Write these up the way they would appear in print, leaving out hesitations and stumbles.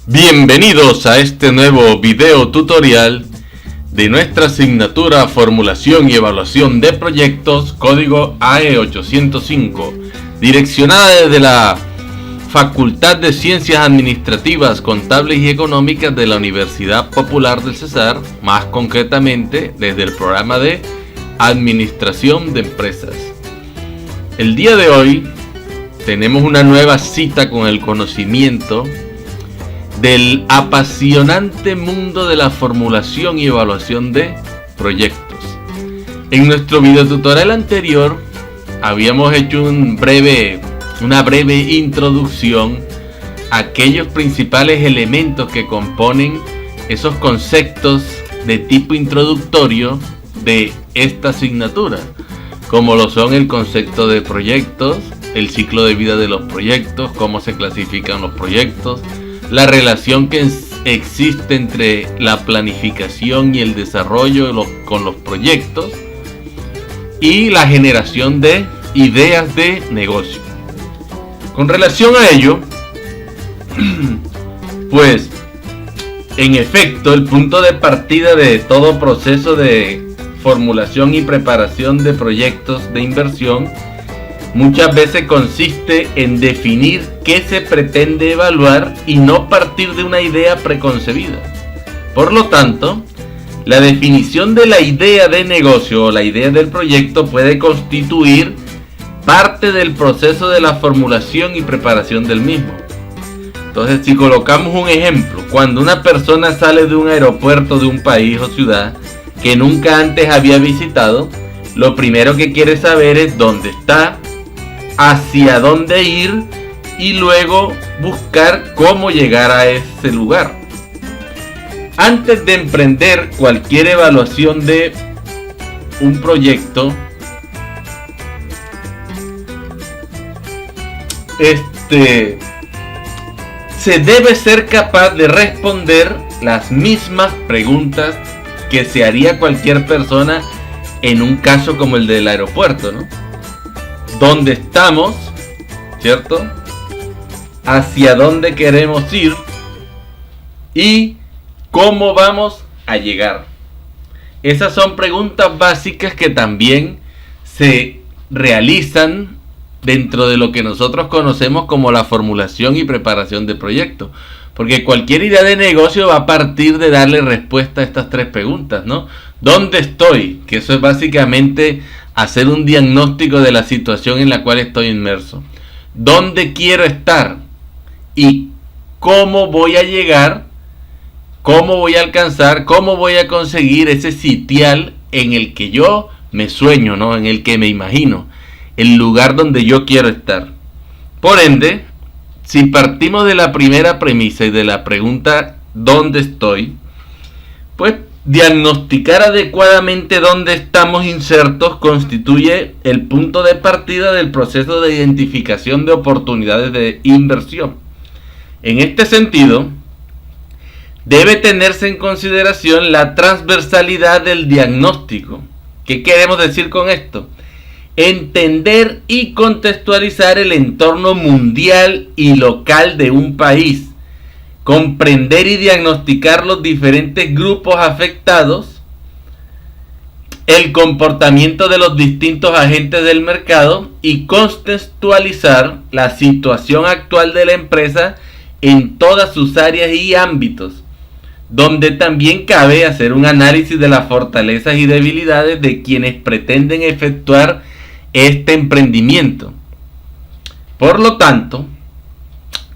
Bienvenidos a este nuevo video tutorial de nuestra asignatura Formulación y Evaluación de Proyectos, código AE805, direccionada desde la Facultad de Ciencias Administrativas, Contables y Económicas de la Universidad Popular del Cesar, más concretamente desde el programa de Administración de Empresas. El día de hoy tenemos una nueva cita con el conocimiento del apasionante mundo de la formulación y evaluación de proyectos. En nuestro video tutorial anterior habíamos hecho una breve introducción a aquellos principales elementos que componen esos conceptos de tipo introductorio de esta asignatura, como lo son el concepto de proyectos, el ciclo de vida de los proyectos, cómo se clasifican los proyectos, la relación que existe entre la planificación y el desarrollo con los proyectos y la generación de ideas de negocio. Con relación a ello, pues en efecto el punto de partida de todo proceso de formulación y preparación de proyectos de inversión muchas veces consiste en definir qué se pretende evaluar y no partir de una idea preconcebida. Por lo tanto, la definición de la idea de negocio o la idea del proyecto puede constituir parte del proceso de la formulación y preparación del mismo. Entonces, si colocamos un ejemplo, cuando una persona sale de un aeropuerto de un país o ciudad que nunca antes había visitado, lo primero que quiere saber es dónde está, hacia dónde ir y luego buscar cómo llegar a ese lugar. Antes de emprender cualquier evaluación de un proyecto, se debe ser capaz de responder las mismas preguntas que se haría cualquier persona en un caso como el del aeropuerto, ¿no? ¿Dónde estamos? ¿Cierto? ¿Hacia dónde queremos ir? ¿Y cómo vamos a llegar? Esas son preguntas básicas que también se realizan dentro de lo que nosotros conocemos como la formulación y preparación de proyectos. Porque cualquier idea de negocio va a partir de darle respuesta a estas tres preguntas, ¿no? ¿Dónde estoy? Que eso es básicamente hacer un diagnóstico de la situación en la cual estoy inmerso. ¿Dónde quiero estar? ¿Y cómo voy a llegar? ¿Cómo voy a alcanzar? ¿Cómo voy a conseguir ese sitial en el que yo me sueño, ¿no? En el que me imagino, el lugar donde yo quiero estar. Por ende, si partimos de la primera premisa y de la pregunta ¿dónde estoy? Pues diagnosticar adecuadamente dónde estamos insertos constituye el punto de partida del proceso de identificación de oportunidades de inversión. En este sentido, debe tenerse en consideración la transversalidad del diagnóstico. ¿Qué queremos decir con esto? Entender y contextualizar el entorno mundial y local de un país. Comprender y diagnosticar los diferentes grupos afectados, el comportamiento de los distintos agentes del mercado y contextualizar la situación actual de la empresa en todas sus áreas y ámbitos, donde también cabe hacer un análisis de las fortalezas y debilidades de quienes pretenden efectuar este emprendimiento. Por lo tanto,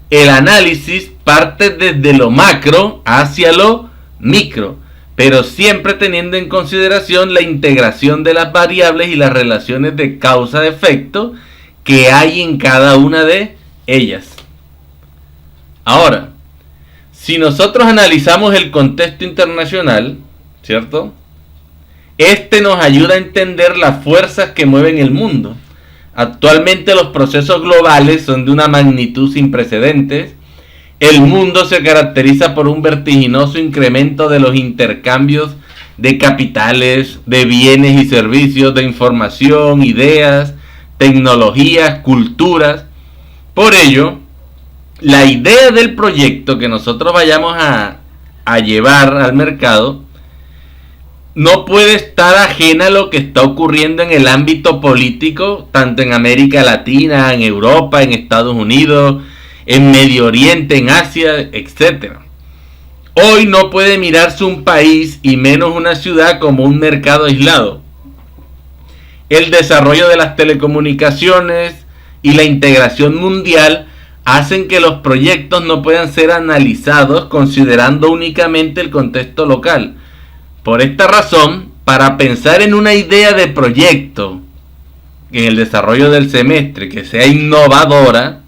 el análisis parte desde lo macro hacia lo micro, pero siempre teniendo en consideración la integración de las variables y las relaciones de causa-efecto que hay en cada una de ellas. Ahora, si nosotros analizamos el contexto internacional, ¿cierto? Este nos ayuda a entender las fuerzas que mueven el mundo. Actualmente los procesos globales son de una magnitud sin precedentes. El mundo se caracteriza por un vertiginoso incremento de los intercambios de capitales, de bienes y servicios, de información, ideas, tecnologías, culturas. Por ello, la idea del proyecto que nosotros vayamos a llevar al mercado no puede estar ajena a lo que está ocurriendo en el ámbito político, tanto en América Latina, en Europa, en Estados Unidos, en Medio Oriente, en Asia, etc. Hoy no puede mirarse un país y menos una ciudad como un mercado aislado. El desarrollo de las telecomunicaciones y la integración mundial hacen que los proyectos no puedan ser analizados considerando únicamente el contexto local. Por esta razón, para pensar en una idea de proyecto en el desarrollo del semestre que sea innovadora,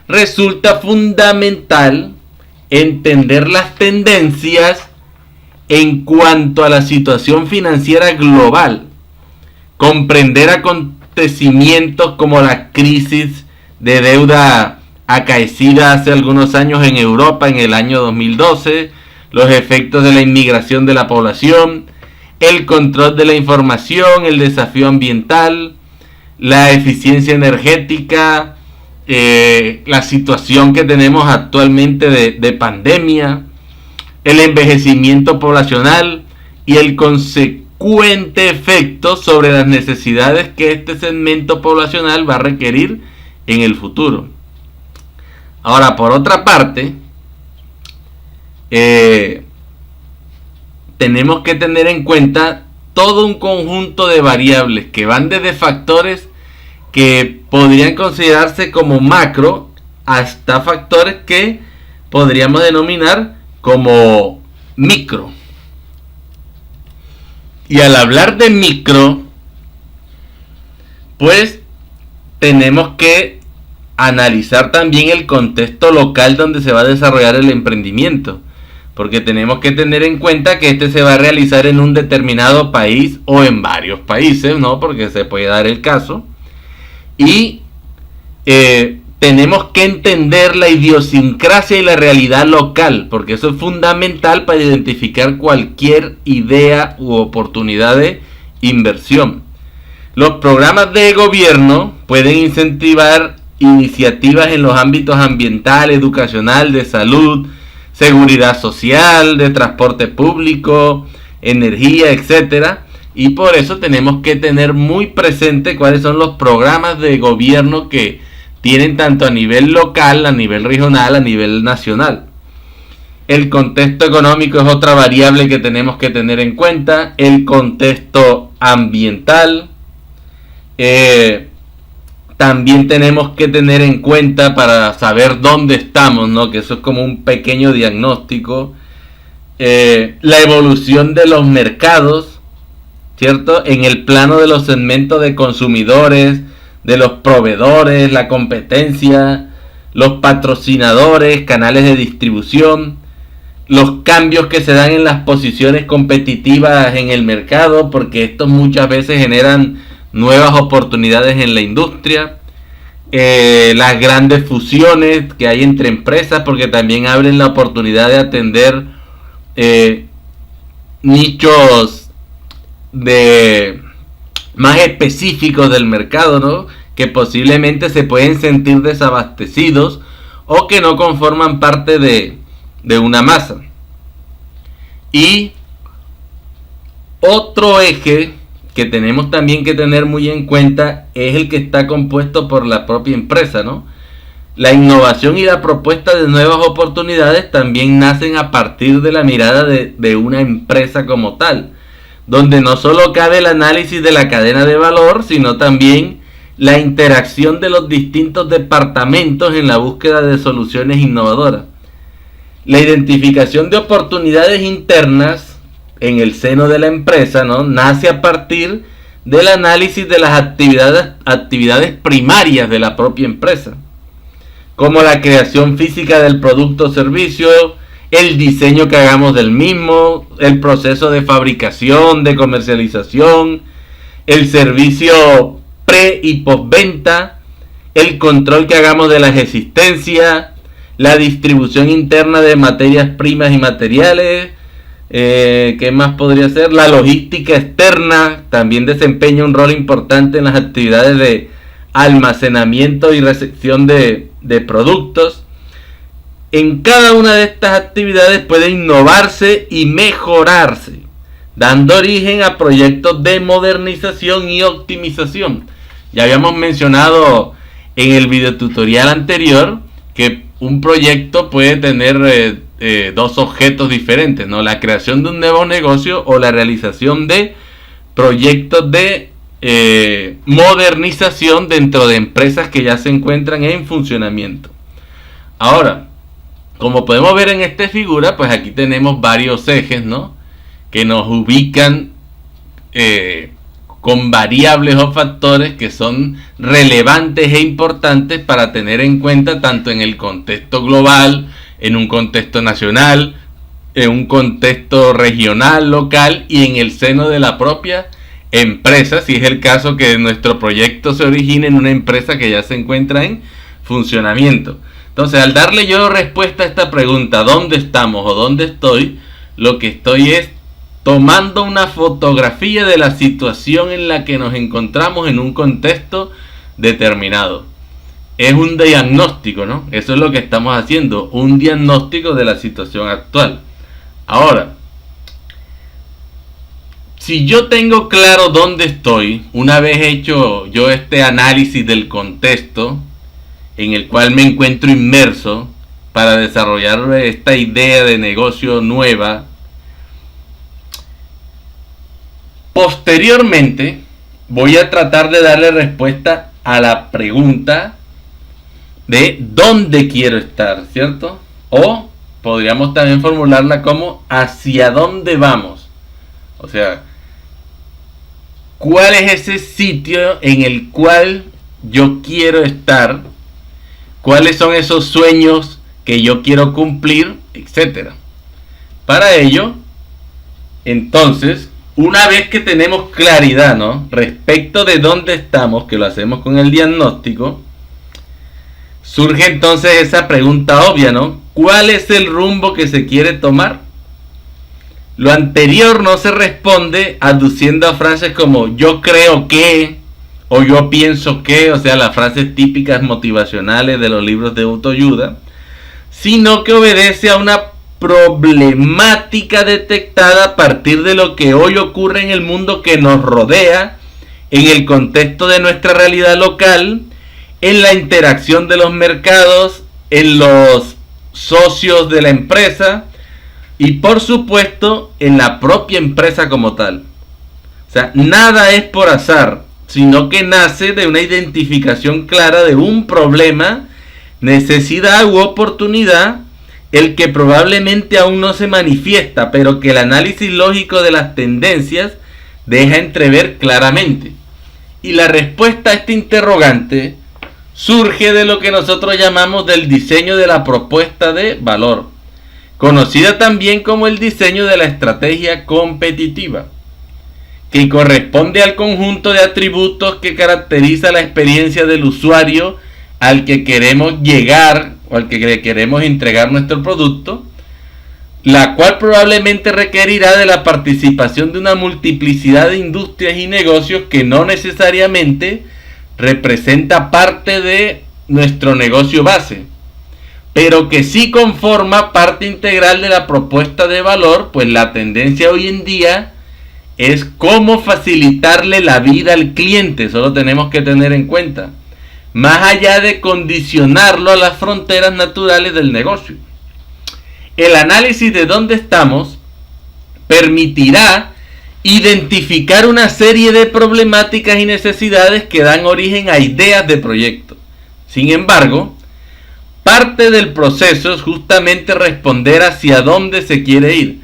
resulta fundamental entender las tendencias en cuanto a la situación financiera global, comprender acontecimientos como la crisis de deuda acaecida hace algunos años en Europa en el año 2012, los efectos de la inmigración de la población, el control de la información, el desafío ambiental, la eficiencia energética, la situación que tenemos actualmente de pandemia, el envejecimiento poblacional y el consecuente efecto sobre las necesidades que este segmento poblacional va a requerir en el futuro. Ahora, por otra parte, tenemos que tener en cuenta todo un conjunto de variables que van desde factores que podrían considerarse como macro hasta factores que podríamos denominar como micro. Y al hablar de micro, pues tenemos que analizar también el contexto local donde se va a desarrollar el emprendimiento, porque tenemos que tener en cuenta que este se va a realizar en un determinado país o en varios países, ¿no? Porque se puede dar el caso. Y tenemos que entender la idiosincrasia y la realidad local, porque eso es fundamental para identificar cualquier idea u oportunidad de inversión. Los programas de gobierno pueden incentivar iniciativas en los ámbitos ambiental, educacional, de salud, seguridad social, de transporte público, energía, etcétera. Y por eso tenemos que tener muy presente cuáles son los programas de gobierno que tienen tanto a nivel local, a nivel regional, a nivel nacional. El contexto económico es otra variable que tenemos que tener en cuenta. El contexto ambiental. También tenemos que tener en cuenta para saber dónde estamos, ¿no? Que eso es como un pequeño diagnóstico. La evolución de los mercados, ¿cierto? En el plano de los segmentos de consumidores, de los proveedores, la competencia, los patrocinadores, canales de distribución, los cambios que se dan en las posiciones competitivas en el mercado, porque estos muchas veces generan nuevas oportunidades en la industria, las grandes fusiones que hay entre empresas, porque también abren la oportunidad de atender nichos de más específicos del mercado, ¿no? Que posiblemente se pueden sentir desabastecidos o que no conforman parte de una masa. Y otro eje que tenemos también que tener muy en cuenta es el que está compuesto por la propia empresa, ¿no? La innovación y la propuesta de nuevas oportunidades también nacen a partir de la mirada de una empresa como tal, donde no solo cabe el análisis de la cadena de valor, sino también la interacción de los distintos departamentos en la búsqueda de soluciones innovadoras. La identificación de oportunidades internas en el seno de la empresa, ¿no? Nace a partir del análisis de las actividades primarias de la propia empresa, como la creación física del producto o servicio, el diseño que hagamos del mismo, el proceso de fabricación, de comercialización, el servicio pre y postventa, el control que hagamos de las existencias, la distribución interna de materias primas y materiales. ¿Qué más podría ser? La logística externa también desempeña un rol importante en las actividades de almacenamiento y recepción de productos. en cada una de estas actividades puede innovarse y mejorarse, dando origen a proyectos de modernización y optimización. Ya habíamos mencionado en el videotutorial anterior que un proyecto puede tener dos objetos diferentes, ¿no? La creación de un nuevo negocio o la realización de proyectos de modernización dentro de empresas que ya se encuentran en funcionamiento. Ahora, como podemos ver en esta figura, pues aquí tenemos varios ejes, ¿no?, que nos ubican con variables o factores que son relevantes e importantes para tener en cuenta tanto en el contexto global, en un contexto nacional, en un contexto regional, local y en el seno de la propia empresa, si es el caso que nuestro proyecto se origine en una empresa que ya se encuentra en funcionamiento. Entonces, al darle yo respuesta a esta pregunta, ¿dónde estamos o dónde estoy?, lo que estoy es tomando una fotografía de la situación en la que nos encontramos en un contexto determinado. Es un diagnóstico, ¿no? Eso es lo que estamos haciendo, un diagnóstico de la situación actual. Ahora, si yo tengo claro dónde estoy, una vez hecho yo este análisis del contexto en el cual me encuentro inmerso para desarrollar esta idea de negocio nueva, posteriormente voy a tratar de darle respuesta a la pregunta de dónde quiero estar, ¿cierto? O podríamos también formularla como hacia dónde vamos. O sea, ¿cuál es ese sitio en el cual yo quiero estar? ¿Cuáles son esos sueños que yo quiero cumplir? Etcétera. Para ello, entonces, una vez que tenemos claridad, ¿no?, respecto de dónde estamos, que lo hacemos con el diagnóstico, surge entonces esa pregunta obvia, ¿no? ¿Cuál es el rumbo que se quiere tomar? Lo anterior no se responde aduciendo a frases como yo creo que o yo pienso que, o sea, las frases típicas motivacionales de los libros de autoayuda, sino que obedece a una problemática detectada a partir de lo que hoy ocurre en el mundo que nos rodea, en el contexto de nuestra realidad local, en la interacción de los mercados, en los socios de la empresa y por supuesto en la propia empresa como tal. O sea, nada es por azar, sino que nace de una identificación clara de un problema, necesidad u oportunidad, el que probablemente aún no se manifiesta, pero que el análisis lógico de las tendencias deja entrever claramente. Y la respuesta a este interrogante surge de lo que nosotros llamamos del diseño de la propuesta de valor, conocida también como el diseño de la estrategia competitiva, que corresponde al conjunto de atributos que caracteriza la experiencia del usuario al que queremos llegar o al que le queremos entregar nuestro producto, la cual probablemente requerirá de la participación de una multiplicidad de industrias y negocios que no necesariamente representa parte de nuestro negocio base, pero que sí conforma parte integral de la propuesta de valor, pues la tendencia hoy en día es cómo facilitarle la vida al cliente. Solo tenemos que tener en cuenta, más allá de condicionarlo a las fronteras naturales del negocio. El análisis de dónde estamos permitirá identificar una serie de problemáticas y necesidades que dan origen a ideas de proyecto. Sin embargo, parte del proceso es justamente responder hacia dónde se quiere ir.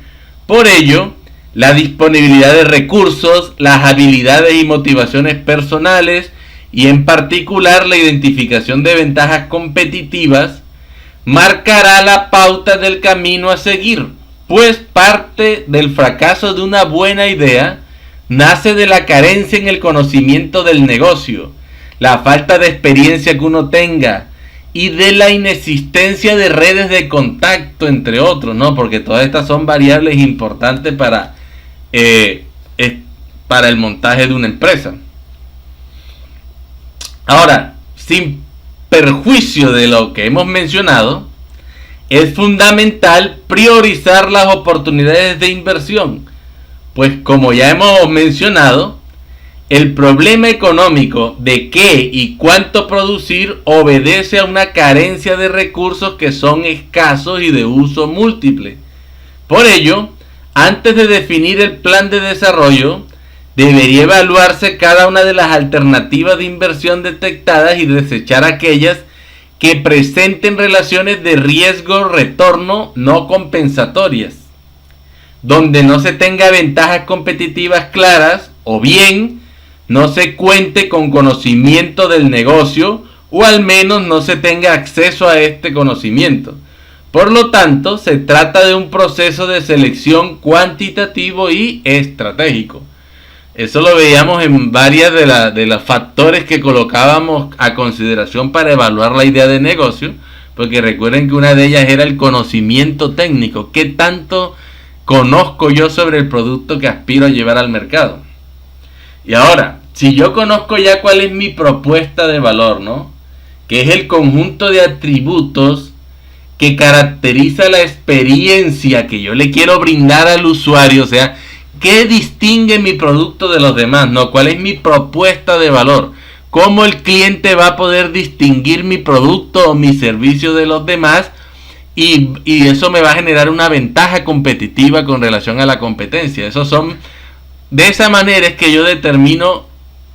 Por ello, la disponibilidad de recursos, las habilidades y motivaciones personales y en particular la identificación de ventajas competitivas marcará la pauta del camino a seguir, pues parte del fracaso de una buena idea nace de la carencia en el conocimiento del negocio, la falta de experiencia que uno tenga y de la inexistencia de redes de contacto, entre otros, ¿no? Porque todas estas son variables importantes para el montaje de una empresa. Ahora, sin perjuicio de lo que hemos mencionado, es fundamental priorizar las oportunidades de inversión, pues como ya hemos mencionado, el problema económico de qué y cuánto producir obedece a una carencia de recursos que son escasos y de uso múltiple. Por ello, antes de definir el plan de desarrollo, debería evaluarse cada una de las alternativas de inversión detectadas y desechar aquellas que presenten relaciones de riesgo-retorno no compensatorias, donde no se tenga ventajas competitivas claras o bien no se cuente con conocimiento del negocio o al menos no se tenga acceso a este conocimiento. Por lo tanto, se trata de un proceso de selección cuantitativo y estratégico. Eso lo veíamos en varias de los factores que colocábamos a consideración para evaluar la idea de negocio, porque recuerden que una de ellas era el conocimiento técnico. ¿Qué tanto conozco yo sobre el producto que aspiro a llevar al mercado? Y ahora, si yo conozco ya cuál es mi propuesta de valor, ¿no? Que es el conjunto de atributos que caracteriza la experiencia que yo le quiero brindar al usuario, o sea, ¿qué distingue mi producto de los demás? ¿No? ¿Cuál es mi propuesta de valor? ¿Cómo el cliente va a poder distinguir mi producto o mi servicio de los demás? Y eso me va a generar una ventaja competitiva con relación a la competencia. De esa manera es que yo determino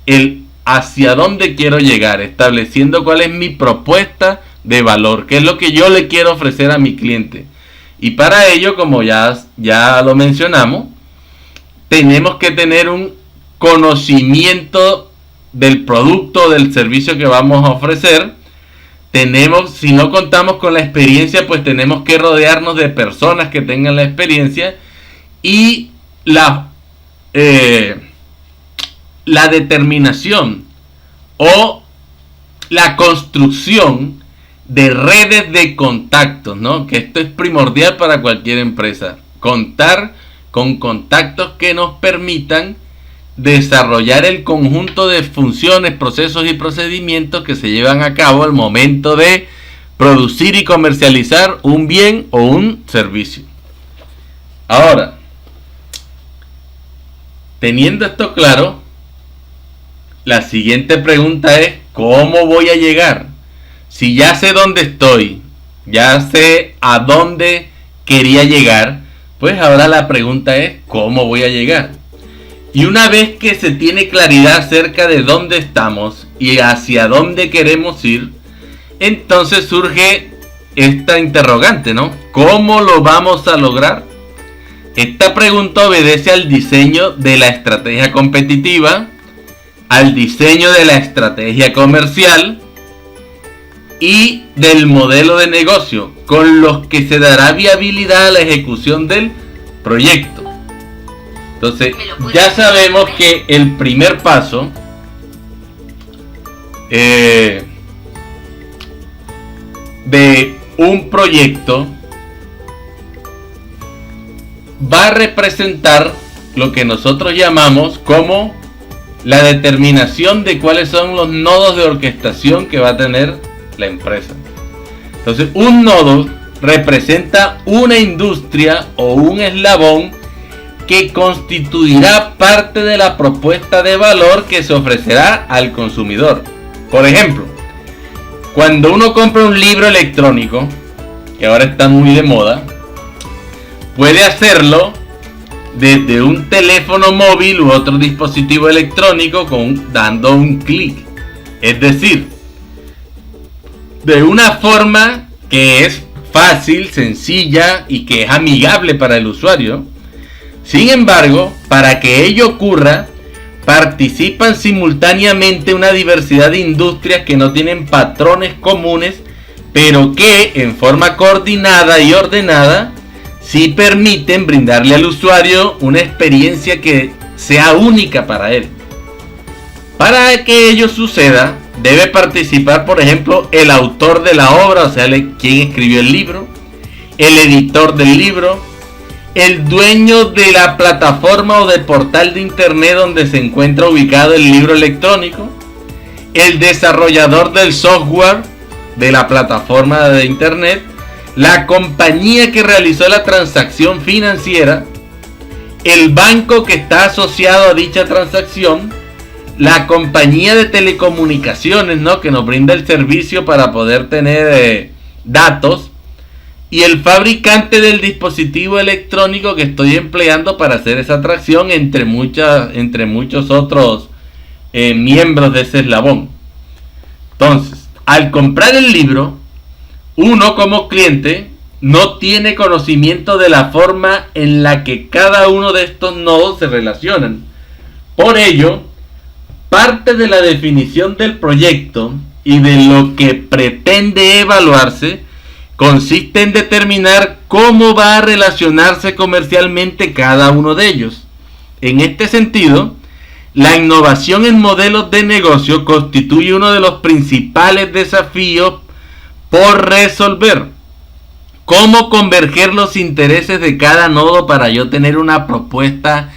el hacia dónde quiero llegar, estableciendo cuál es mi propuesta de valor, qué es lo que yo le quiero ofrecer a mi cliente. Y para ello, como ya lo mencionamos, tenemos que tener un conocimiento del producto o del servicio que vamos a ofrecer. Si no contamos con la experiencia, pues tenemos que rodearnos de personas que tengan la experiencia y la determinación o la construcción de redes de contactos, ¿no? Que esto es primordial para cualquier empresa. Contar con contactos que nos permitan desarrollar el conjunto de funciones, procesos y procedimientos que se llevan a cabo al momento de producir y comercializar un bien o un servicio. Ahora, teniendo esto claro, la siguiente pregunta es: ¿cómo voy a llegar? Si ya sé dónde estoy, ya sé a dónde quería llegar, pues ahora la pregunta es: ¿cómo voy a llegar? Y una vez que se tiene claridad acerca de dónde estamos y hacia dónde queremos ir, entonces surge esta interrogante, ¿no? ¿Cómo lo vamos a lograr? Esta pregunta obedece al diseño de la estrategia competitiva, al diseño de la estrategia comercial y del modelo de negocio, con los que se dará viabilidad a la ejecución del proyecto. Entonces, ya sabemos que el primer paso de un proyecto va a representar lo que nosotros llamamos como la determinación de cuáles son los nodos de orquestación que va a tener la empresa. Entonces, un nodo representa una industria o un eslabón que constituirá parte de la propuesta de valor que se ofrecerá al consumidor. Por ejemplo, cuando uno compra un libro electrónico, que ahora está muy de moda, puede hacerlo desde un teléfono móvil u otro dispositivo electrónico dando un clic. Es decir, de una forma que es fácil, sencilla y que es amigable para el usuario. Sin embargo, para que ello ocurra, participan simultáneamente una diversidad de industrias que no tienen patrones comunes, pero que en forma coordinada y ordenada sí permiten brindarle al usuario una experiencia que sea única para él. Para que ello suceda, debe participar, por ejemplo, el autor de la obra, o sea, quien escribió el libro, el editor del libro, el dueño de la plataforma o del portal de internet donde se encuentra ubicado el libro electrónico, el desarrollador del software de la plataforma de internet, la compañía que realizó la transacción financiera, el banco que está asociado a dicha transacción, la compañía de telecomunicaciones, ¿no?, que nos brinda el servicio para poder tener datos, y el fabricante del dispositivo electrónico que estoy empleando para hacer esa transacción, entre muchos otros miembros de ese eslabón. Entonces, al comprar el libro, uno como cliente no tiene conocimiento de la forma en la que cada uno de estos nodos se relacionan. Por ello, parte de la definición del proyecto y de lo que pretende evaluarse consiste en determinar cómo va a relacionarse comercialmente cada uno de ellos. En este sentido, la innovación en modelos de negocio constituye uno de los principales desafíos por resolver. ¿Cómo converger los intereses de cada nodo para yo tener una propuesta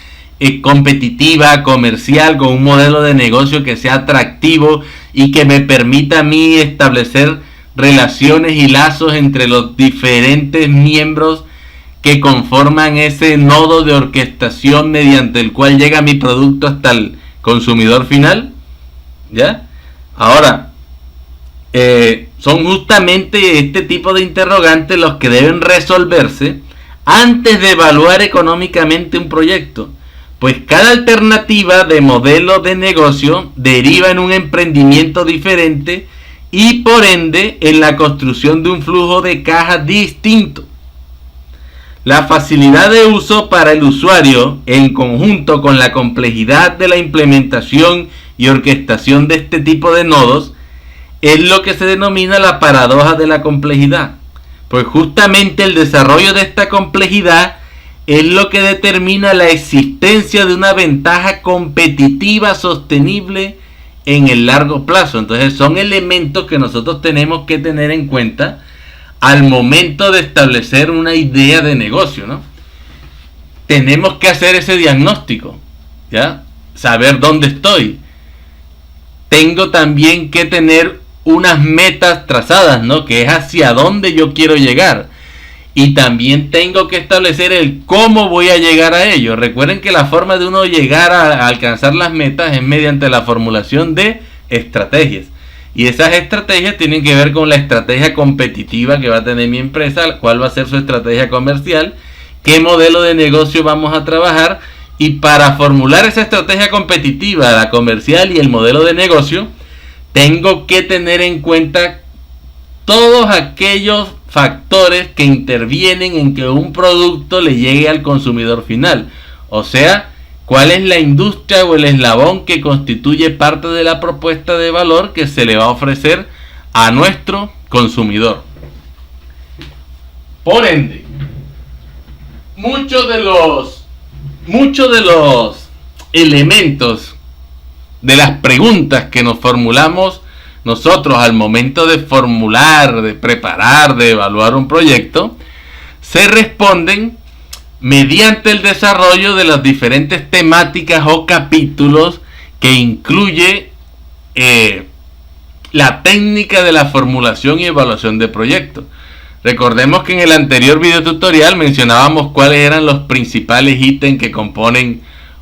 competitiva, comercial, con un modelo de negocio que sea atractivo y que me permita a mí establecer relaciones y lazos entre los diferentes miembros que conforman ese nodo de orquestación mediante el cual llega mi producto hasta el consumidor final? ¿Ya? Ahora, son justamente este tipo de interrogantes los que deben resolverse antes de evaluar económicamente un proyecto, pues cada alternativa de modelo de negocio deriva en un emprendimiento diferente y por ende en la construcción de un flujo de caja distinto. La facilidad de uso para el usuario, en conjunto con la complejidad de la implementación y orquestación de este tipo de nodos, es lo que se denomina la paradoja de la complejidad. Pues justamente el desarrollo de esta complejidad es lo que determina la existencia de una ventaja competitiva sostenible en el largo plazo. Entonces son elementos que nosotros tenemos que tener en cuenta al momento de establecer una idea de negocio, ¿no? Tenemos que hacer ese diagnóstico, ¿ya? Saber dónde estoy. Tengo también que tener unas metas trazadas, ¿no?, que es hacia dónde yo quiero llegar. Y también tengo que establecer el cómo voy a llegar a ello. Recuerden que la forma de uno llegar a alcanzar las metas es mediante la formulación de estrategias. Y esas estrategias tienen que ver con la estrategia competitiva que va a tener mi empresa, cuál va a ser su estrategia comercial, qué modelo de negocio vamos a trabajar. Y para formular esa estrategia competitiva, la comercial y el modelo de negocio, tengo que tener en cuenta todos aquellos factores que intervienen en que un producto le llegue al consumidor final. O sea, cuál es la industria o el eslabón que constituye parte de la propuesta de valor que se le va a ofrecer a nuestro consumidor. Por ende, muchos de los elementos de las preguntas que nos formulamos nosotros al momento de formular, de preparar, de evaluar un proyecto, se responden mediante el desarrollo de las diferentes temáticas o capítulos que incluye la técnica de la formulación y evaluación de proyectos. Recordemos que en el anterior video tutorial mencionábamos cuáles eran los principales ítems que componen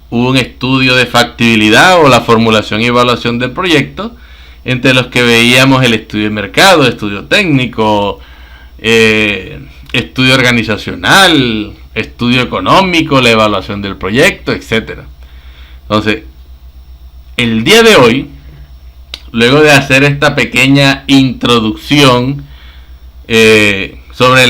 un estudio de factibilidad o la formulación y evaluación del proyecto, entre los que veíamos el estudio de mercado, estudio técnico, estudio organizacional, estudio económico, la evaluación del proyecto, etc. Entonces, el día de hoy, luego de hacer esta pequeña introducción sobre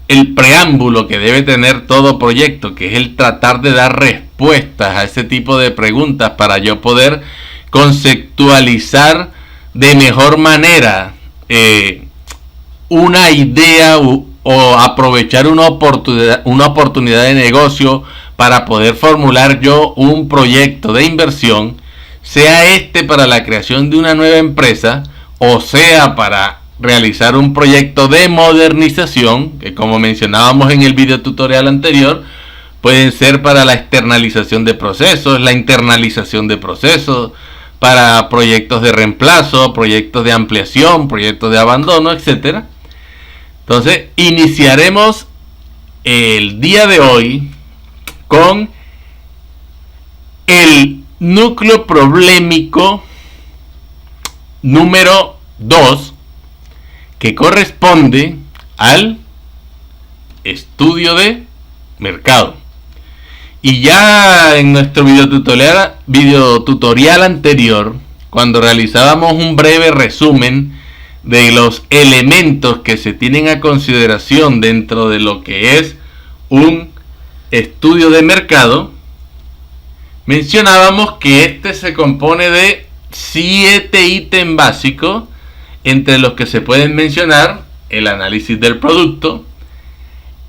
el preámbulo que debe tener todo proyecto, que es el tratar de dar respuestas a ese tipo de preguntas para yo poder conceptualizar de mejor manera una idea o aprovechar una oportunidad de negocio para poder formular yo un proyecto de inversión, sea este para la creación de una nueva empresa o sea para realizar un proyecto de modernización, que como mencionábamos en el video tutorial anterior, pueden ser para la externalización de procesos, la internalización de procesos, para proyectos de reemplazo, proyectos de ampliación, proyectos de abandono, etc. Entonces, iniciaremos el día de hoy con el núcleo problemático número 2, que corresponde al estudio de mercado. Y ya en nuestro videotutorial anterior, cuando realizábamos un breve resumen de los elementos que se tienen a consideración dentro de lo que es un estudio de mercado, mencionábamos que este se compone de 7 ítems básicos, entre los que se pueden mencionar el análisis del producto,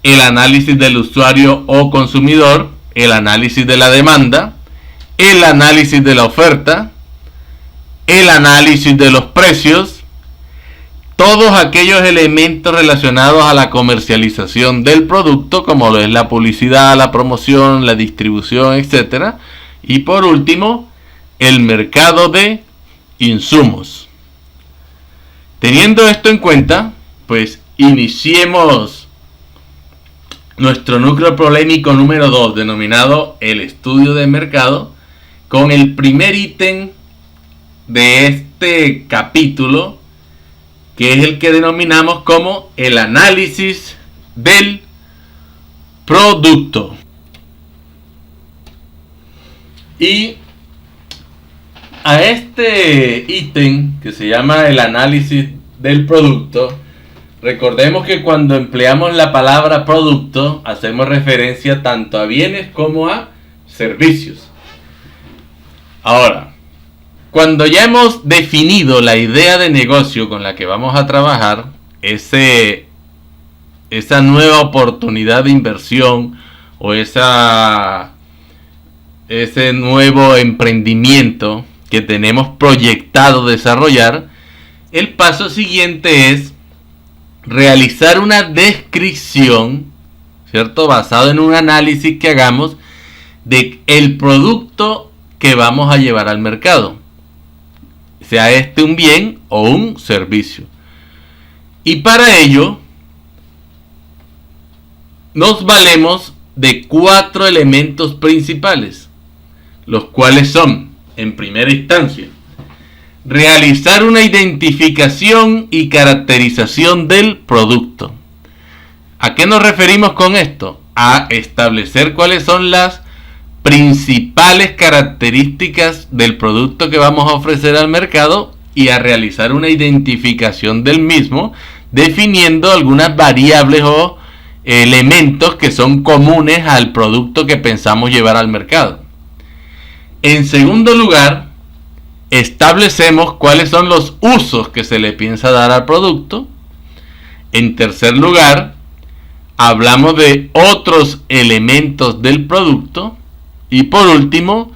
el análisis del usuario o consumidor, el análisis de la demanda, el análisis de la oferta, el análisis de los precios, todos aquellos elementos relacionados a la comercialización del producto, como lo es la publicidad, la promoción, la distribución, etc. Y por último, el mercado de insumos. Teniendo esto en cuenta, pues iniciemos nuestro núcleo problemático número 2, denominado el estudio de mercado, con el primer ítem de este capítulo, que es el que denominamos como el análisis del producto. Y a este ítem, que se llama el análisis del producto, recordemos que cuando empleamos la palabra producto, hacemos referencia tanto a bienes como a servicios. Ahora, cuando ya hemos definido la idea de negocio con la que vamos a trabajar, esa nueva oportunidad de inversión o ese nuevo emprendimiento que tenemos proyectado desarrollar, el paso siguiente es realizar una descripción, ¿cierto?, basado en un análisis que hagamos de el producto que vamos a llevar al mercado, sea este un bien o un servicio. Y para ello nos valemos de 4 elementos principales, los cuales son, en primera instancia, realizar una identificación y caracterización del producto. ¿A qué nos referimos con esto? A establecer cuáles son las principales características del producto que vamos a ofrecer al mercado y a realizar una identificación del mismo, definiendo algunas variables o elementos que son comunes al producto que pensamos llevar al mercado. En segundo lugar, establecemos cuáles son los usos que se le piensa dar al producto. En tercer lugar, hablamos de otros elementos del producto. Y por último,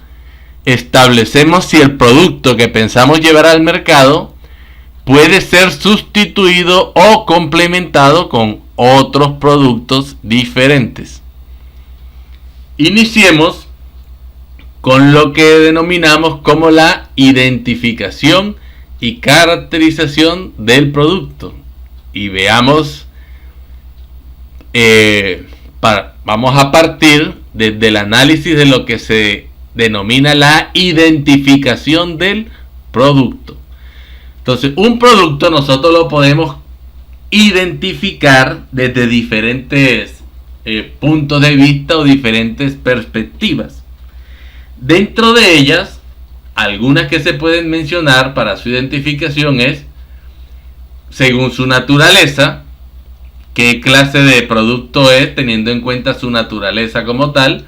establecemos si el producto que pensamos llevar al mercado puede ser sustituido o complementado con otros productos diferentes. Iniciemos con lo que denominamos como la identificación y caracterización del producto. Y veamos, vamos a partir desde el análisis de lo que se denomina la identificación del producto. Entonces, un producto nosotros lo podemos identificar desde diferentes puntos de vista o diferentes perspectivas. Dentro de ellas, algunas que se pueden mencionar para su identificación es, según su naturaleza, qué clase de producto es, teniendo en cuenta su naturaleza como tal,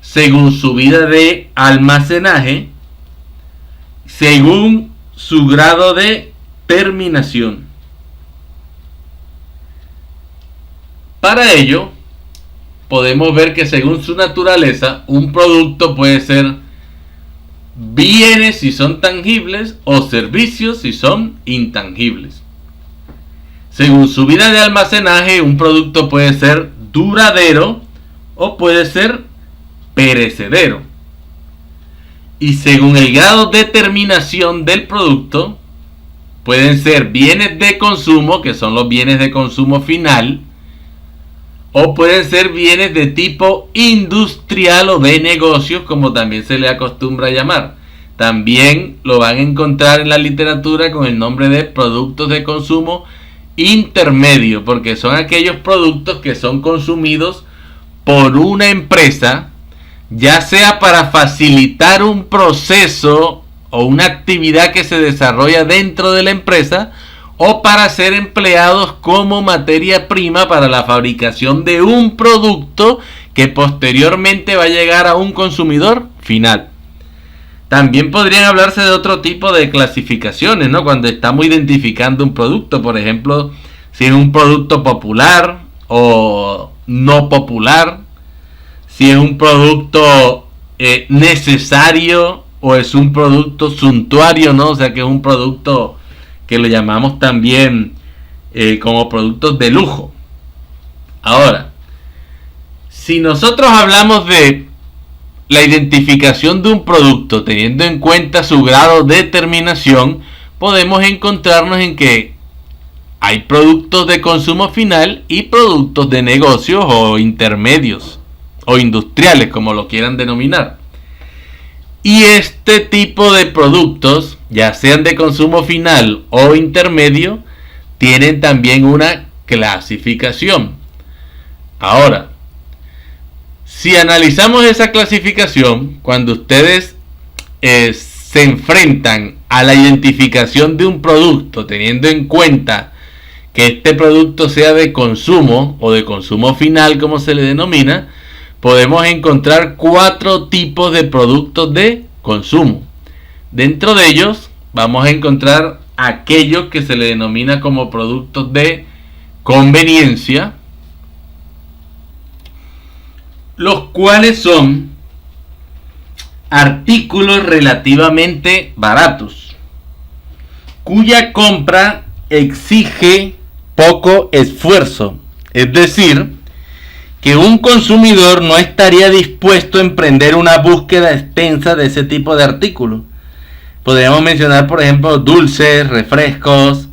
según su vida de almacenaje, según su grado de terminación. Para ello, podemos ver que según su naturaleza, un producto puede ser bienes si son tangibles o servicios si son intangibles. Según su vida de almacenaje, un producto puede ser duradero o puede ser perecedero. Y según el grado de terminación del producto, Pueden ser bienes de consumo, que son los bienes de consumo final, o pueden ser bienes de tipo industrial o de negocios, como también se le acostumbra a llamar. También lo van a encontrar en la literatura con el nombre de productos de consumo intermedio, porque son aquellos productos que son consumidos por una empresa, ya sea para facilitar un proceso o una actividad que se desarrolla dentro de la empresa, o para ser empleados como materia prima para la fabricación de un producto que posteriormente va a llegar a un consumidor final. También podrían hablarse de otro tipo de clasificaciones, ¿no? Cuando estamos identificando un producto, por ejemplo, si es un producto popular o no popular, si es un producto necesario o es un producto suntuario, ¿no? O sea, que es un producto que lo llamamos también como productos de lujo. Ahora, si nosotros hablamos de la identificación de un producto teniendo en cuenta su grado de terminación, podemos encontrarnos en que hay productos de consumo final y productos de negocios o intermedios o industriales, como lo quieran denominar. Y este tipo de productos, ya sean de consumo final o intermedio, tienen también una clasificación. Ahora, si analizamos esa clasificación, cuando ustedes se enfrentan a la identificación de un producto, teniendo en cuenta que este producto sea de consumo o de consumo final, como se le denomina, podemos encontrar 4 tipos de productos de consumo. Dentro de ellos vamos a encontrar aquellos que se le denomina como productos de conveniencia, los cuales son artículos relativamente baratos, cuya compra exige poco esfuerzo. Es decir, que un consumidor no estaría dispuesto a emprender una búsqueda extensa de ese tipo de artículos. Podríamos mencionar, por ejemplo, dulces, refrescos,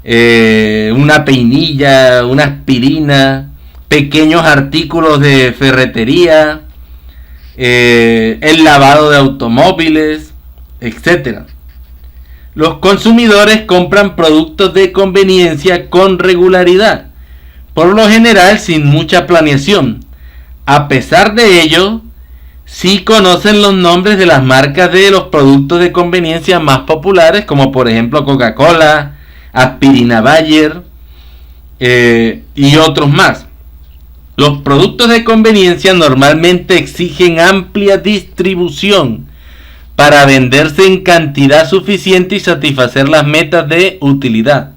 una peinilla, una aspirina, pequeños artículos de ferretería, el lavado de automóviles, etc. Los consumidores compran productos de conveniencia con regularidad, por lo general sin mucha planeación. A pesar de ello, sí conocen los nombres de las marcas de los productos de conveniencia más populares, como por ejemplo Coca-Cola, Aspirina Bayer y otros más. Los productos de conveniencia normalmente exigen amplia distribución para venderse en cantidad suficiente y satisfacer las metas de utilidad.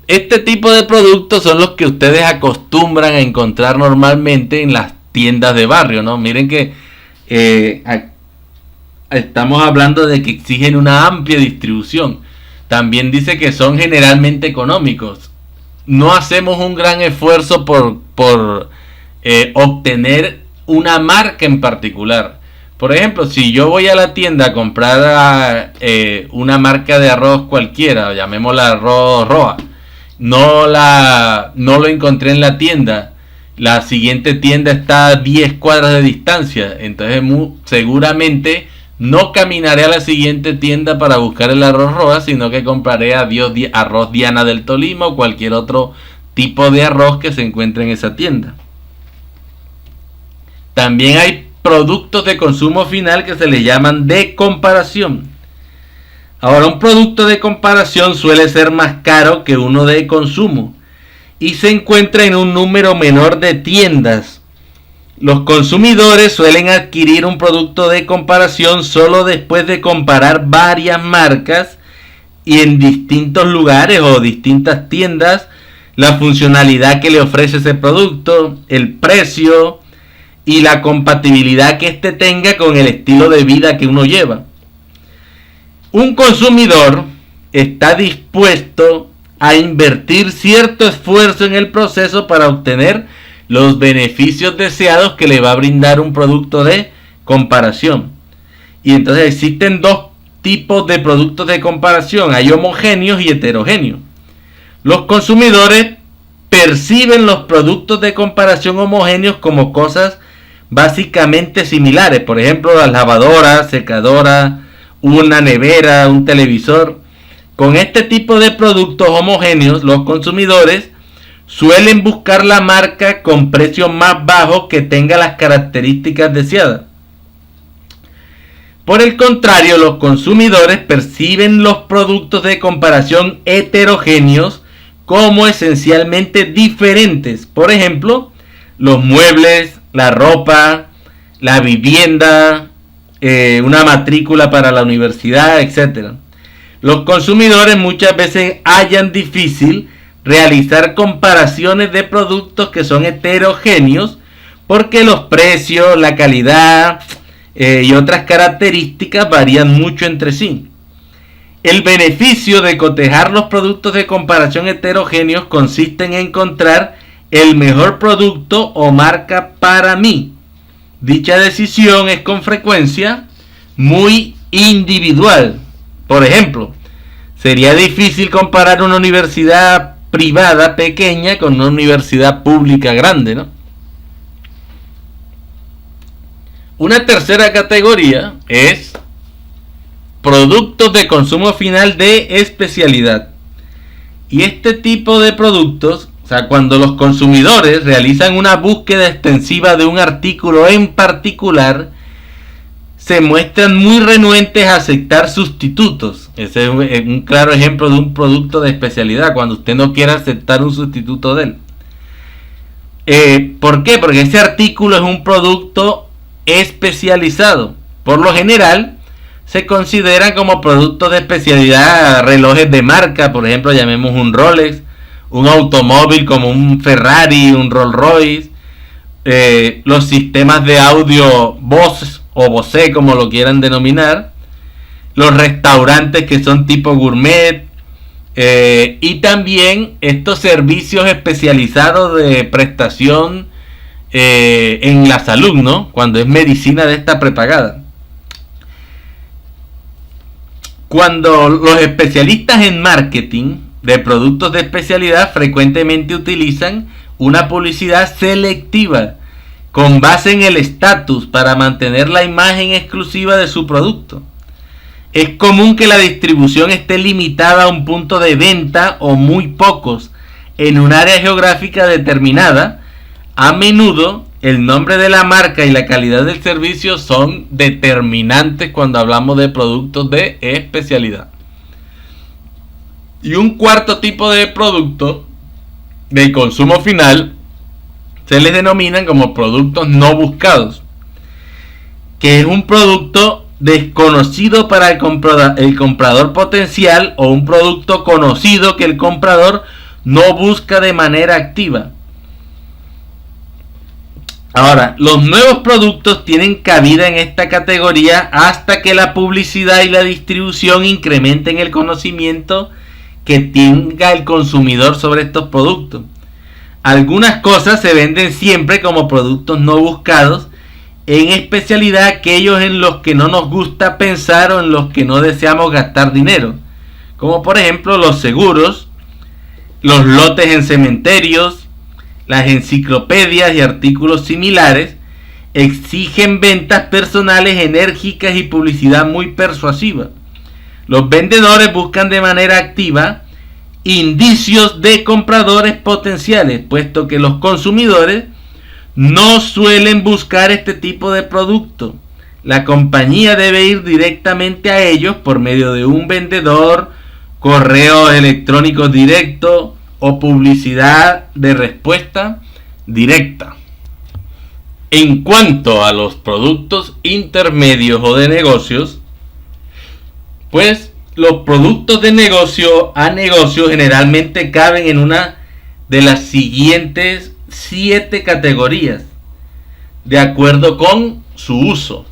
Este tipo de productos son los que ustedes acostumbran a encontrar normalmente en las tiendas de barrio, ¿no? Miren que estamos hablando de que exigen una amplia distribución. También dice que son generalmente económicos. No hacemos un gran esfuerzo por obtener una marca en particular. Por ejemplo, si yo voy a la tienda a comprar una marca de arroz cualquiera, llamémosla arroz Roa, no lo encontré en la tienda, la siguiente tienda está a 10 cuadras de distancia, entonces seguramente no caminaré a la siguiente tienda para buscar el arroz Roa, sino que compraré arroz Diana del Tolima o cualquier otro tipo de arroz que se encuentre en esa tienda. También hay productos de consumo final que se le llaman de comparación. Ahora, un producto de comparación suele ser más caro que uno de consumo y se encuentra en un número menor de tiendas. Los consumidores suelen adquirir un producto de comparación solo después de comparar varias marcas y en distintos lugares o distintas tiendas, la funcionalidad que le ofrece ese producto, el precio y la compatibilidad que éste tenga con el estilo de vida que uno lleva. Un consumidor está dispuesto a invertir cierto esfuerzo en el proceso para obtener los beneficios deseados que le va a brindar un producto de comparación. Y entonces existen dos tipos de productos de comparación. Hay homogéneos y heterogéneos. Los consumidores perciben los productos de comparación homogéneos como cosas básicamente similares. Por ejemplo, las lavadoras, secadoras, una nevera, un televisor. Con este tipo de productos homogéneos, los consumidores suelen buscar la marca con precios más bajos que tenga las características deseadas. Por el contrario, los consumidores perciben los productos de comparación heterogéneos como esencialmente diferentes. Por ejemplo, los muebles, la ropa, la vivienda, una matrícula para la universidad, etc. Los consumidores muchas veces hallan difícil realizar comparaciones de productos que son heterogéneos porque los precios, la calidad y otras características varían mucho entre sí. El beneficio de cotejar los productos de comparación heterogéneos consiste en encontrar el mejor producto o marca para mí. Dicha decisión es con frecuencia muy individual. Por ejemplo, sería difícil comparar una universidad privada pequeña con una universidad pública grande, ¿no? Una tercera categoría es productos de consumo final de especialidad. Y este tipo de productos, o sea, cuando los consumidores realizan una búsqueda extensiva de un artículo en particular, se muestran muy renuentes a aceptar sustitutos. Ese es un claro ejemplo de un producto de especialidad, cuando usted no quiere aceptar un sustituto de él. ¿Por qué? Porque ese artículo es un producto especializado. Por lo general, se consideran como productos de especialidad relojes de marca, por ejemplo, llamemos un Rolex, un automóvil como un Ferrari, un Rolls Royce, los sistemas de audio Bose o Bose, como lo quieran denominar, los restaurantes que son tipo gourmet, y también estos servicios especializados de prestación en la salud, ¿no? Cuando es medicina de esta prepagada. Cuando los especialistas en marketing de productos de especialidad frecuentemente utilizan una publicidad selectiva con base en el estatus para mantener la imagen exclusiva de su producto. Es común que la distribución esté limitada a un punto de venta o muy pocos en un área geográfica determinada. A menudo el nombre de la marca y la calidad del servicio son determinantes cuando hablamos de productos de especialidad. Y un cuarto tipo de producto de consumo final se les denominan como productos no buscados, que es un producto desconocido para el comprador potencial o un producto conocido que el comprador no busca de manera activa. Ahora, los nuevos productos tienen cabida en esta categoría hasta que la publicidad y la distribución incrementen el conocimiento que tenga el consumidor sobre estos productos. Algunas cosas se venden siempre como productos no buscados, en especialidad aquellos en los que no nos gusta pensar o en los que no deseamos gastar dinero, como por ejemplo los seguros, los lotes en cementerios, las enciclopedias y artículos similares. Exigen ventas personales enérgicas y publicidad muy persuasiva. Los vendedores buscan de manera activa indicios de compradores potenciales, puesto que los consumidores no suelen buscar este tipo de producto. La compañía debe ir directamente a ellos por medio de un vendedor, correo electrónico directo o publicidad de respuesta directa. En cuanto a los productos intermedios o de negocios, pues los productos de negocio a negocio generalmente caben en una de las siguientes 7 categorías, de acuerdo con su uso.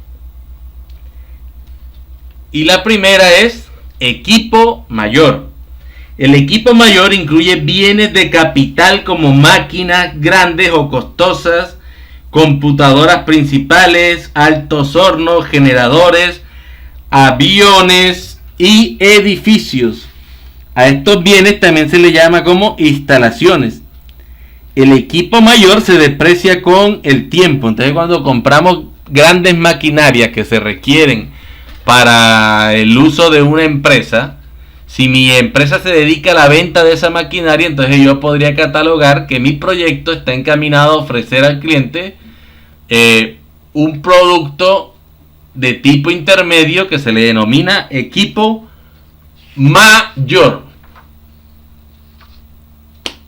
Y la primera es equipo mayor. El equipo mayor incluye bienes de capital como máquinas grandes o costosas, computadoras principales, altos hornos, generadores, aviones y edificios. A estos bienes también se les llama como instalaciones. El equipo mayor se deprecia con el tiempo. Entonces, cuando compramos grandes maquinarias que se requieren para el uso de una empresa, si mi empresa se dedica a la venta de esa maquinaria, entonces yo podría catalogar que mi proyecto está encaminado a ofrecer al cliente un producto de tipo intermedio que se le denomina equipo mayor.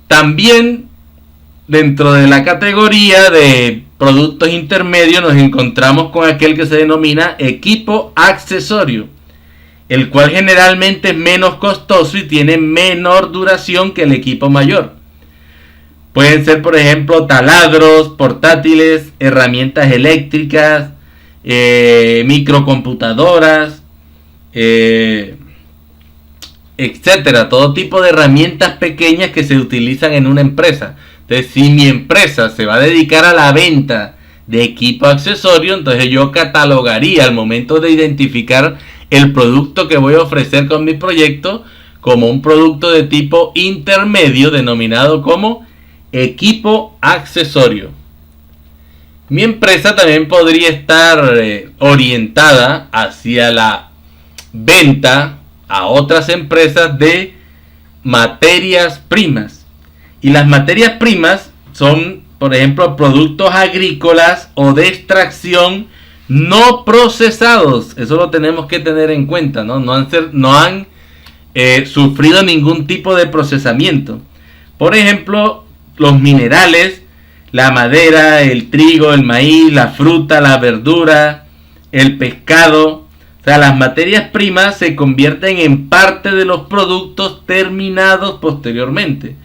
También dentro de la categoría de productos intermedios nos encontramos con aquel que se denomina equipo accesorio, el cual generalmente es menos costoso y tiene menor duración que el equipo mayor. Pueden ser, por ejemplo, taladros portátiles, herramientas eléctricas, microcomputadoras, etcétera. Todo tipo de herramientas pequeñas que se utilizan en una empresa. Entonces, si mi empresa se va a dedicar a la venta de equipo accesorio, entonces yo catalogaría al momento de identificar el producto que voy a ofrecer con mi proyecto como un producto de tipo intermedio denominado como equipo accesorio. Mi empresa también podría estar orientada hacia la venta a otras empresas de materias primas. Y las materias primas son, por ejemplo, productos agrícolas o de extracción no procesados. Eso lo tenemos que tener en cuenta, ¿no? No han sufrido ningún tipo de procesamiento. Por ejemplo, los minerales, la madera, el trigo, el maíz, la fruta, la verdura, el pescado. O sea, las materias primas se convierten en parte de los productos terminados posteriormente.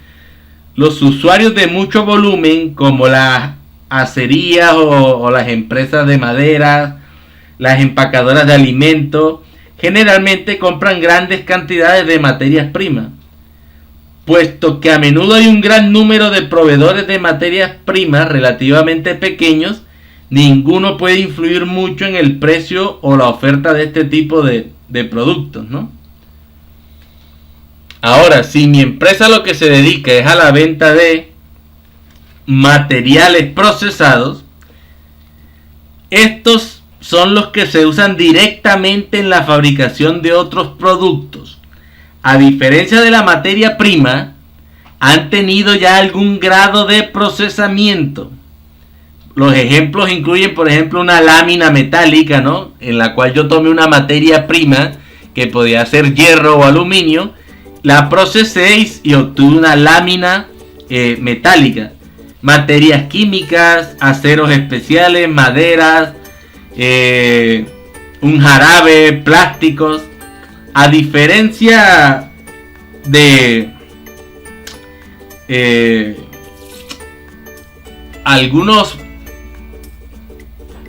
Los usuarios de mucho volumen, como las acerías o las empresas de madera, las empacadoras de alimentos, generalmente compran grandes cantidades de materias primas. Puesto que a menudo hay un gran número de proveedores de materias primas relativamente pequeños, ninguno puede influir mucho en el precio o la oferta de este tipo de productos, ¿no? Ahora, si mi empresa lo que se dedica es a la venta de materiales procesados, estos son los que se usan directamente en la fabricación de otros productos. A diferencia de la materia prima, han tenido ya algún grado de procesamiento. Los ejemplos incluyen, por ejemplo, una lámina metálica, ¿no? En la cual yo tomé una materia prima que podía ser hierro o aluminio, la procesé y obtuve una lámina metálica. Materias químicas, aceros especiales, maderas, un jarabe, plásticos. A diferencia de algunos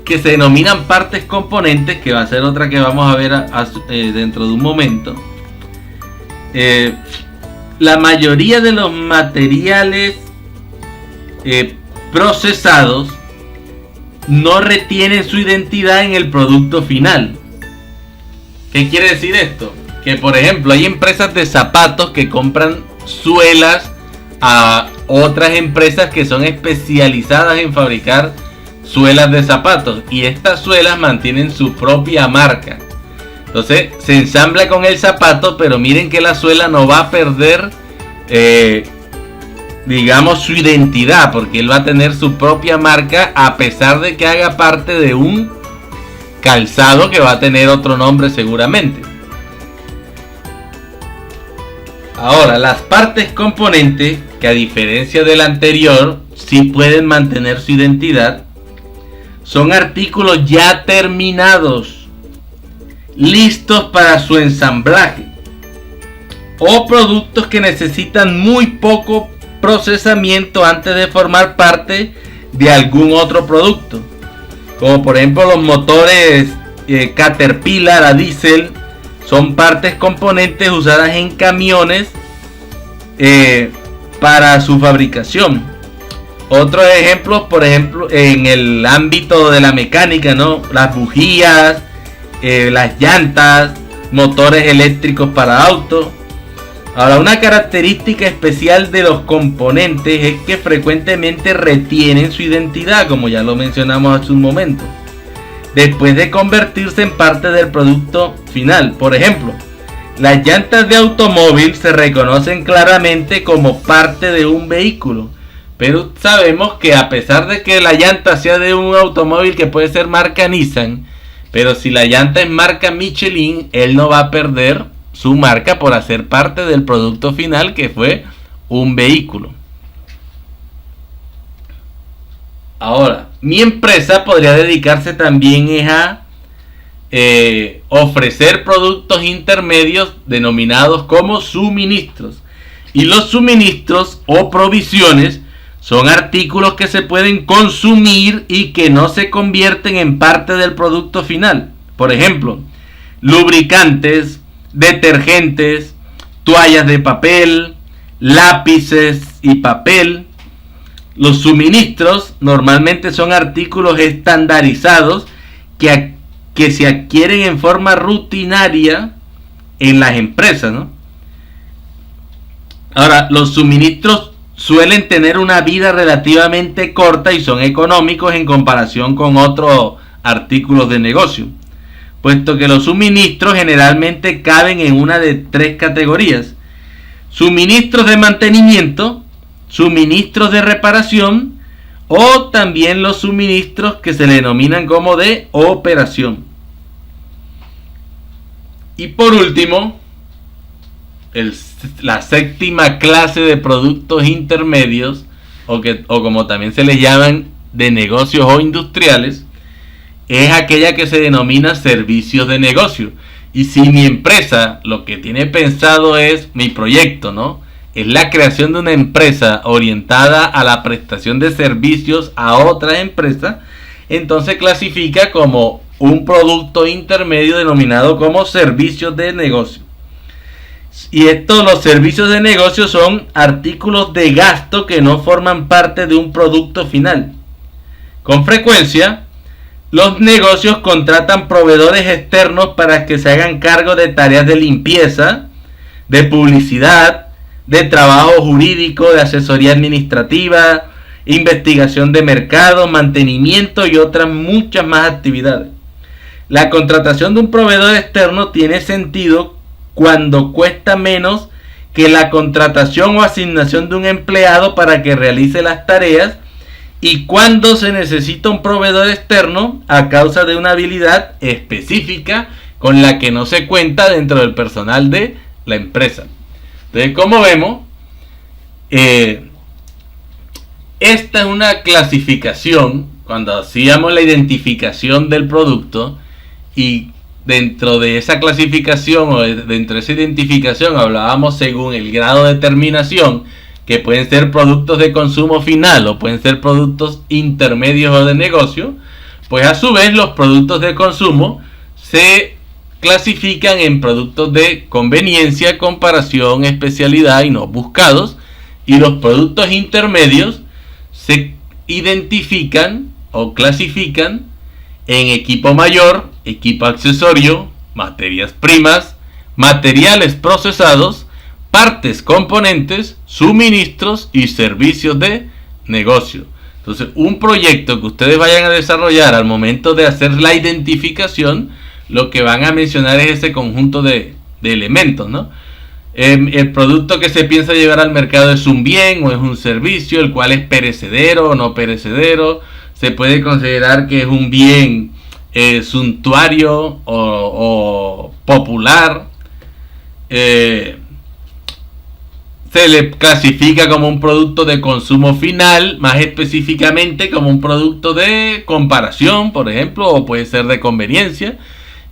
que se denominan partes componentes, que va a ser otra que vamos a ver dentro de un momento. La mayoría de los materiales procesados no retienen su identidad en el producto final. ¿Qué quiere decir esto? Que, por ejemplo, hay empresas de zapatos que compran suelas a otras empresas que son especializadas en fabricar suelas de zapatos, y estas suelas mantienen su propia marca. Entonces se ensambla con el zapato, pero miren que la suela no va a perder digamos su identidad, porque él va a tener su propia marca a pesar de que haga parte de un calzado que va a tener otro nombre seguramente. Ahora, las partes componentes, que a diferencia del anterior sí pueden mantener su identidad, son artículos ya terminados, listos para su ensamblaje, o productos que necesitan muy poco procesamiento antes de formar parte de algún otro producto, como por ejemplo los motores Caterpillar a diésel. Son partes componentes usadas en camiones para su fabricación. Otros ejemplos, por ejemplo, en el ámbito de la mecánica, ¿no? Las bujías, las llantas, motores eléctricos para autos. Ahora, una característica especial de los componentes es que frecuentemente retienen su identidad, como ya lo mencionamos hace un momento, después de convertirse en parte del producto final. Por ejemplo, las llantas de automóvil se reconocen claramente como parte de un vehículo, pero sabemos que a pesar de que la llanta sea de un automóvil que puede ser marca Nissan, pero si la llanta es marca Michelin, él no va a perder su marca por hacer parte del producto final, que fue un vehículo. Ahora, mi empresa podría dedicarse también a ofrecer productos intermedios denominados como suministros. Y los suministros o provisiones son artículos que se pueden consumir y que no se convierten en parte del producto final. Por ejemplo, lubricantes, detergentes, toallas de papel, lápices y papel. Los suministros normalmente son artículos estandarizados que se adquieren en forma rutinaria en las empresas, ¿no? Ahora, los suministros suelen tener una vida relativamente corta y son económicos en comparación con otros artículos de negocio, puesto que los suministros generalmente caben en una de tres categorías: suministros de mantenimiento, suministros de reparación o también los suministros que se le denominan como de operación. Y por último, la séptima clase de productos intermedios, o como también se les llaman, de negocios o industriales, es aquella que se denomina servicios de negocio. Y si mi empresa lo que tiene pensado es mi proyecto, ¿no?, es la creación de una empresa orientada a la prestación de servicios a otra empresa, entonces clasifica como un producto intermedio denominado como servicios de negocio. Y los servicios de negocio son artículos de gasto que no forman parte de un producto final. Con frecuencia, los negocios contratan proveedores externos para que se hagan cargo de tareas de limpieza, de publicidad, de trabajo jurídico, de asesoría administrativa, investigación de mercado, mantenimiento y otras muchas más actividades. La contratación de un proveedor externo tiene sentido cuando cuesta menos que la contratación o asignación de un empleado para que realice las tareas, y cuando se necesita un proveedor externo a causa de una habilidad específica con la que no se cuenta dentro del personal de la empresa. Entonces, como vemos, esta es una clasificación cuando hacíamos la identificación del producto, y dentro de esa clasificación o dentro de esa identificación hablábamos según el grado de terminación, que pueden ser productos de consumo final o pueden ser productos intermedios o de negocio. Pues a su vez los productos de consumo se clasifican en productos de conveniencia, comparación, especialidad y no buscados, y los productos intermedios se identifican o clasifican en equipo mayor, equipo accesorio, materias primas, materiales procesados, partes, componentes, suministros y servicios de negocio. Entonces, un proyecto que ustedes vayan a desarrollar, al momento de hacer la identificación, lo que van a mencionar es ese conjunto de elementos, ¿no? El producto que se piensa llevar al mercado es un bien o es un servicio, el cual es perecedero o no perecedero. Se puede considerar que es un bien suntuario o popular. Se le clasifica como un producto de consumo final, más específicamente como un producto de comparación, por ejemplo, o puede ser de conveniencia.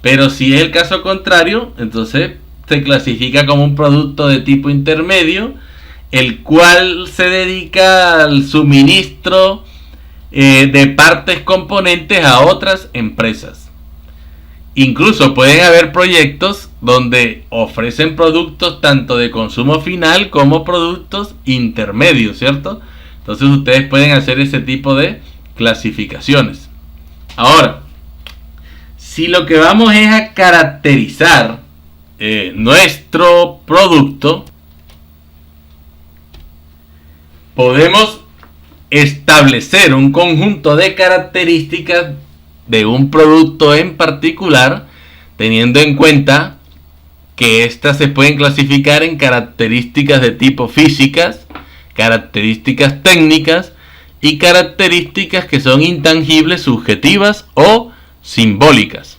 Pero si es el caso contrario, entonces se clasifica como un producto de tipo intermedio, el cual se dedica al suministro de partes componentes a otras empresas. Incluso pueden haber proyectos donde ofrecen productos tanto de consumo final como productos intermedios, ¿cierto? Entonces ustedes pueden hacer ese tipo de clasificaciones. Ahora, si lo que vamos es a caracterizar nuestro producto, podemos establecer un conjunto de características de un producto en particular, teniendo en cuenta que estas se pueden clasificar en características de tipo físicas, características técnicas y características que son intangibles, subjetivas o simbólicas.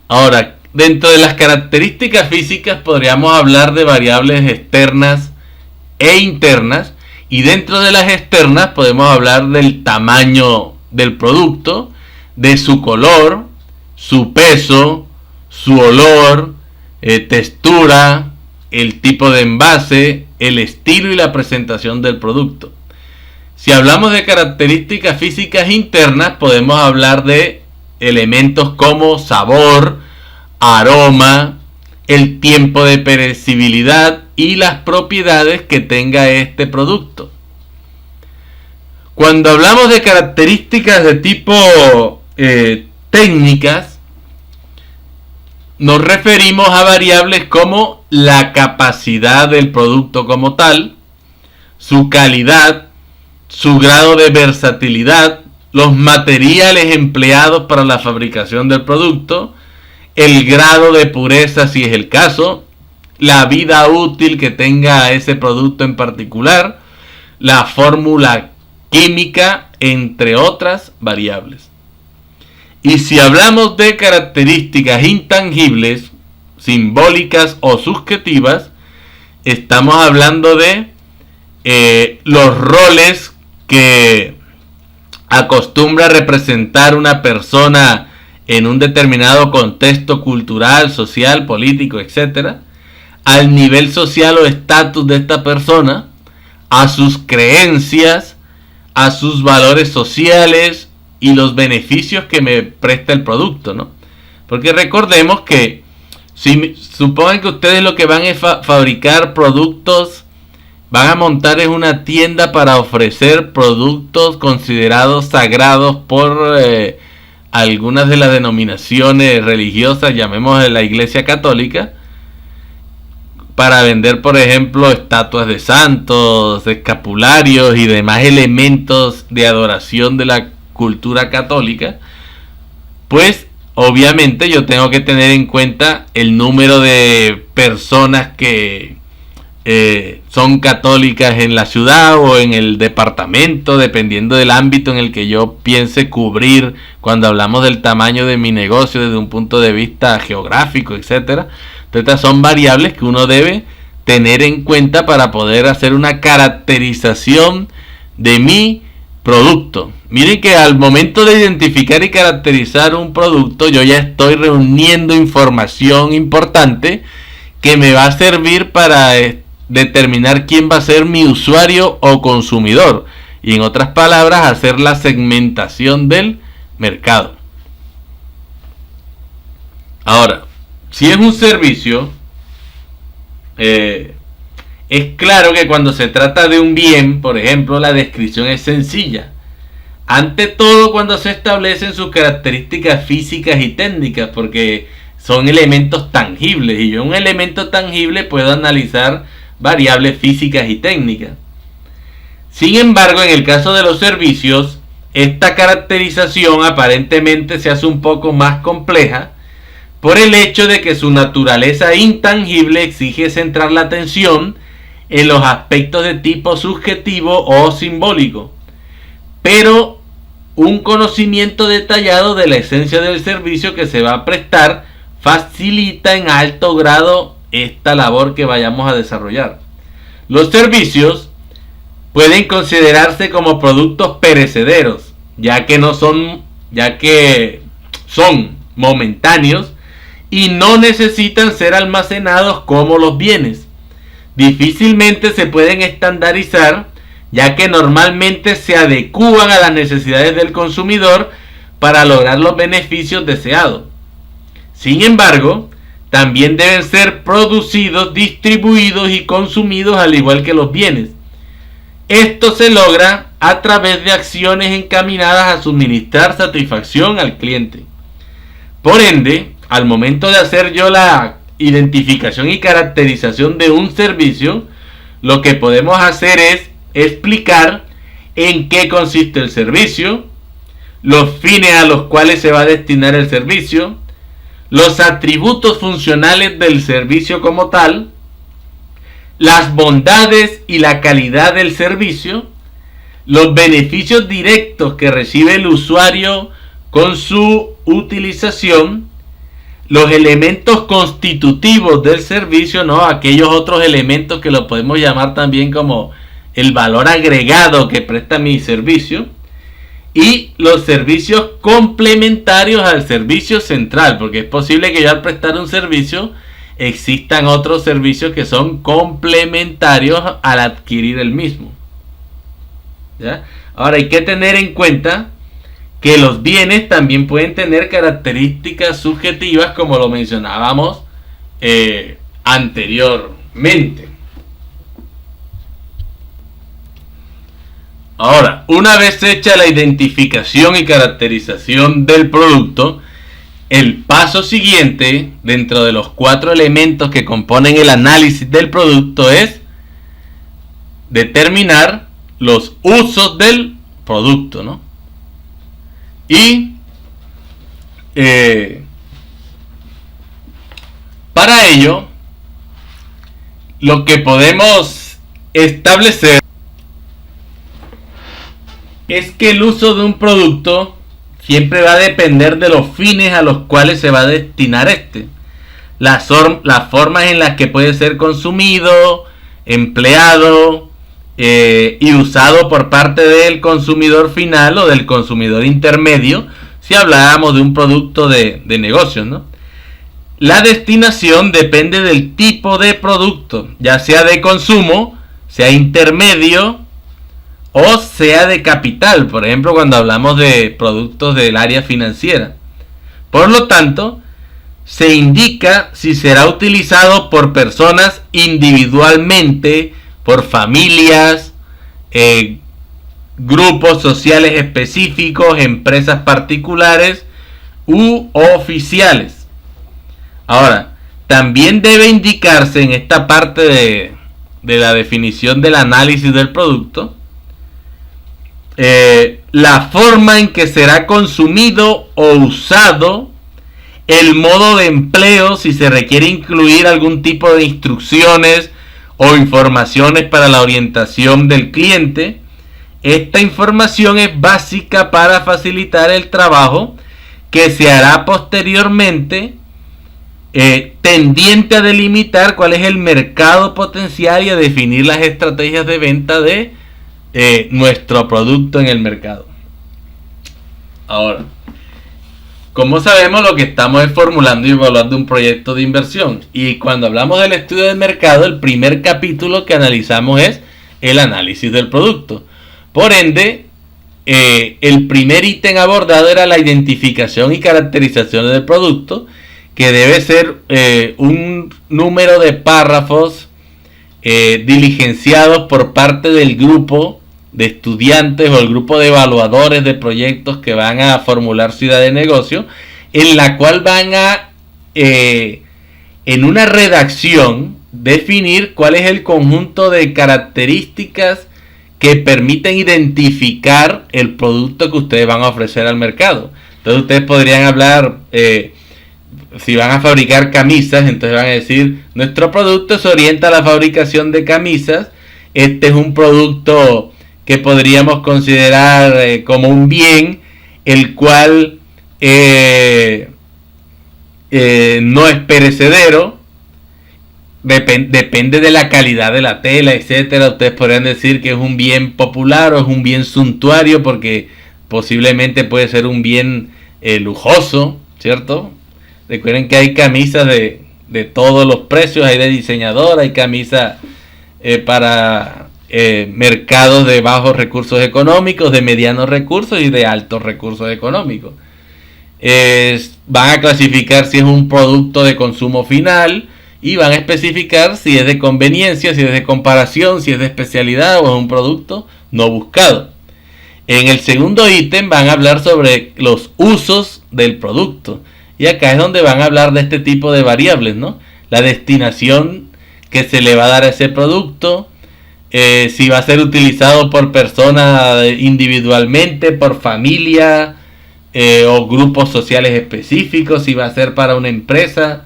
Ahora, dentro de las características físicas podríamos hablar de variables externas e internas, y dentro de las externas podemos hablar del tamaño del producto, de su color, su peso, su olor, textura, el tipo de envase, el estilo y la presentación del producto. Si hablamos de características físicas internas, podemos hablar de elementos como sabor, aroma, el tiempo de perecibilidad y las propiedades que tenga este producto. Cuando hablamos de características de tipo técnicas, nos referimos a variables como la capacidad del producto como tal, su calidad, su grado de versatilidad, los materiales empleados para la fabricación del producto, el grado de pureza si es el caso, la vida útil que tenga ese producto en particular, la fórmula química, entre otras variables. Y si hablamos de características intangibles, simbólicas o subjetivas, estamos hablando de los roles que acostumbra representar una persona en un determinado contexto cultural, social, político, etc., al nivel social o estatus de esta persona, a sus creencias, a sus valores sociales y los beneficios que me presta el producto, ¿no? Porque recordemos que si supongan que ustedes lo que van es fabricar productos, van a montar en una tienda para ofrecer productos considerados sagrados por algunas de las denominaciones religiosas, llamémosle la Iglesia Católica, para vender, por ejemplo, estatuas de santos, escapularios y demás elementos de adoración de la cultura católica, pues obviamente yo tengo que tener en cuenta el número de personas que son católicas en la ciudad o en el departamento, dependiendo del ámbito en el que yo piense cubrir cuando hablamos del tamaño de mi negocio desde un punto de vista geográfico, etcétera. Estas son variables que uno debe tener en cuenta para poder hacer una caracterización de mi producto. Miren que al momento de identificar y caracterizar un producto, yo ya estoy reuniendo información importante que me va a servir para determinar quién va a ser mi usuario o consumidor, y en otras palabras hacer la segmentación del mercado. Ahora, si es un servicio, es claro que cuando se trata de un bien, por ejemplo, la descripción es sencilla. Ante todo, cuando se establecen sus características físicas y técnicas, porque son elementos tangibles, y yo un elemento tangible puedo analizar variables físicas y técnicas. Sin embargo, en el caso de los servicios, esta caracterización aparentemente se hace un poco más compleja, por el hecho de que su naturaleza intangible exige centrar la atención en los aspectos de tipo subjetivo o simbólico, pero un conocimiento detallado de la esencia del servicio que se va a prestar facilita en alto grado esta labor que vayamos a desarrollar. Los servicios pueden considerarse como productos perecederos, ya que son momentáneos y no necesitan ser almacenados como los bienes. Difícilmente se pueden estandarizar, ya que normalmente se adecúan a las necesidades del consumidor para lograr los beneficios deseados. Sin embargo, también deben ser producidos, distribuidos y consumidos al igual que los bienes. Esto se logra a través de acciones encaminadas a suministrar satisfacción al cliente. Por ende, al momento de hacer yo la identificación y caracterización de un servicio, lo que podemos hacer es explicar en qué consiste el servicio, los fines a los cuales se va a destinar el servicio, los atributos funcionales del servicio como tal, las bondades y la calidad del servicio, los beneficios directos que recibe el usuario con su utilización, los elementos constitutivos del servicio, ¿no? Aquellos otros elementos que lo podemos llamar también como el valor agregado que presta mi servicio, y los servicios complementarios al servicio central, porque es posible que yo al prestar un servicio existan otros servicios que son complementarios al adquirir el mismo. ¿Ya? Ahora hay que tener en cuenta que los bienes también pueden tener características subjetivas, como lo mencionábamos anteriormente. Ahora, una vez hecha la identificación y caracterización del producto, el paso siguiente, dentro de los 4 elementos que componen el análisis del producto, es determinar los usos del producto, ¿no? Y para ello, lo que podemos establecer es que el uso de un producto siempre va a depender de los fines a los cuales se va a destinar este. Las formas en las que puede ser consumido, empleado y usado por parte del consumidor final o del consumidor intermedio, si hablábamos de un producto de negocios, ¿no? La destinación depende del tipo de producto, ya sea de consumo, sea intermedio o sea de capital, por ejemplo cuando hablamos de productos del área financiera. Por lo tanto, se indica si será utilizado por personas individualmente, por familias, grupos sociales específicos, empresas particulares u oficiales. Ahora, también debe indicarse en esta parte de la definición del análisis del producto la forma en que será consumido o usado, el modo de empleo, si se requiere incluir algún tipo de instrucciones o informaciones para la orientación del cliente. Esta información es básica para facilitar el trabajo que se hará posteriormente, tendiente a delimitar cuál es el mercado potencial y a definir las estrategias de venta de nuestro producto en el mercado. Ahora, como sabemos, lo que estamos es formulando y evaluando un proyecto de inversión, y cuando hablamos del estudio del mercado, el primer capítulo que analizamos es el análisis del producto. Por ende, el primer ítem abordado era la identificación y caracterización del producto, que debe ser un número de párrafos diligenciados por parte del grupo de estudiantes o el grupo de evaluadores de proyectos que van a formular su idea de negocio, en la cual van a en una redacción definir cuál es el conjunto de características que permiten identificar el producto que ustedes van a ofrecer al mercado. Entonces ustedes podrían hablar, si van a fabricar camisas, entonces van a decir: nuestro producto se orienta a la fabricación de camisas. Este es un producto que podríamos considerar como un bien, el cual no es perecedero, depende de la calidad de la tela, etcétera. Ustedes podrían decir que es un bien popular o es un bien suntuario, porque posiblemente puede ser un bien lujoso, ¿cierto? Recuerden que hay camisas de todos los precios, hay de diseñador, hay camisas para mercados de bajos recursos económicos, de medianos recursos y de altos recursos económicos. Van a clasificar si es un producto de consumo final y van a especificar si es de conveniencia, si es de comparación, si es de especialidad o es un producto no buscado. En el segundo ítem van a hablar sobre los usos del producto. Y acá es donde van a hablar de este tipo de variables, ¿no? La destinación que se le va a dar a ese producto, si va a ser utilizado por persona individualmente, por familia o grupos sociales específicos, si va a ser para una empresa,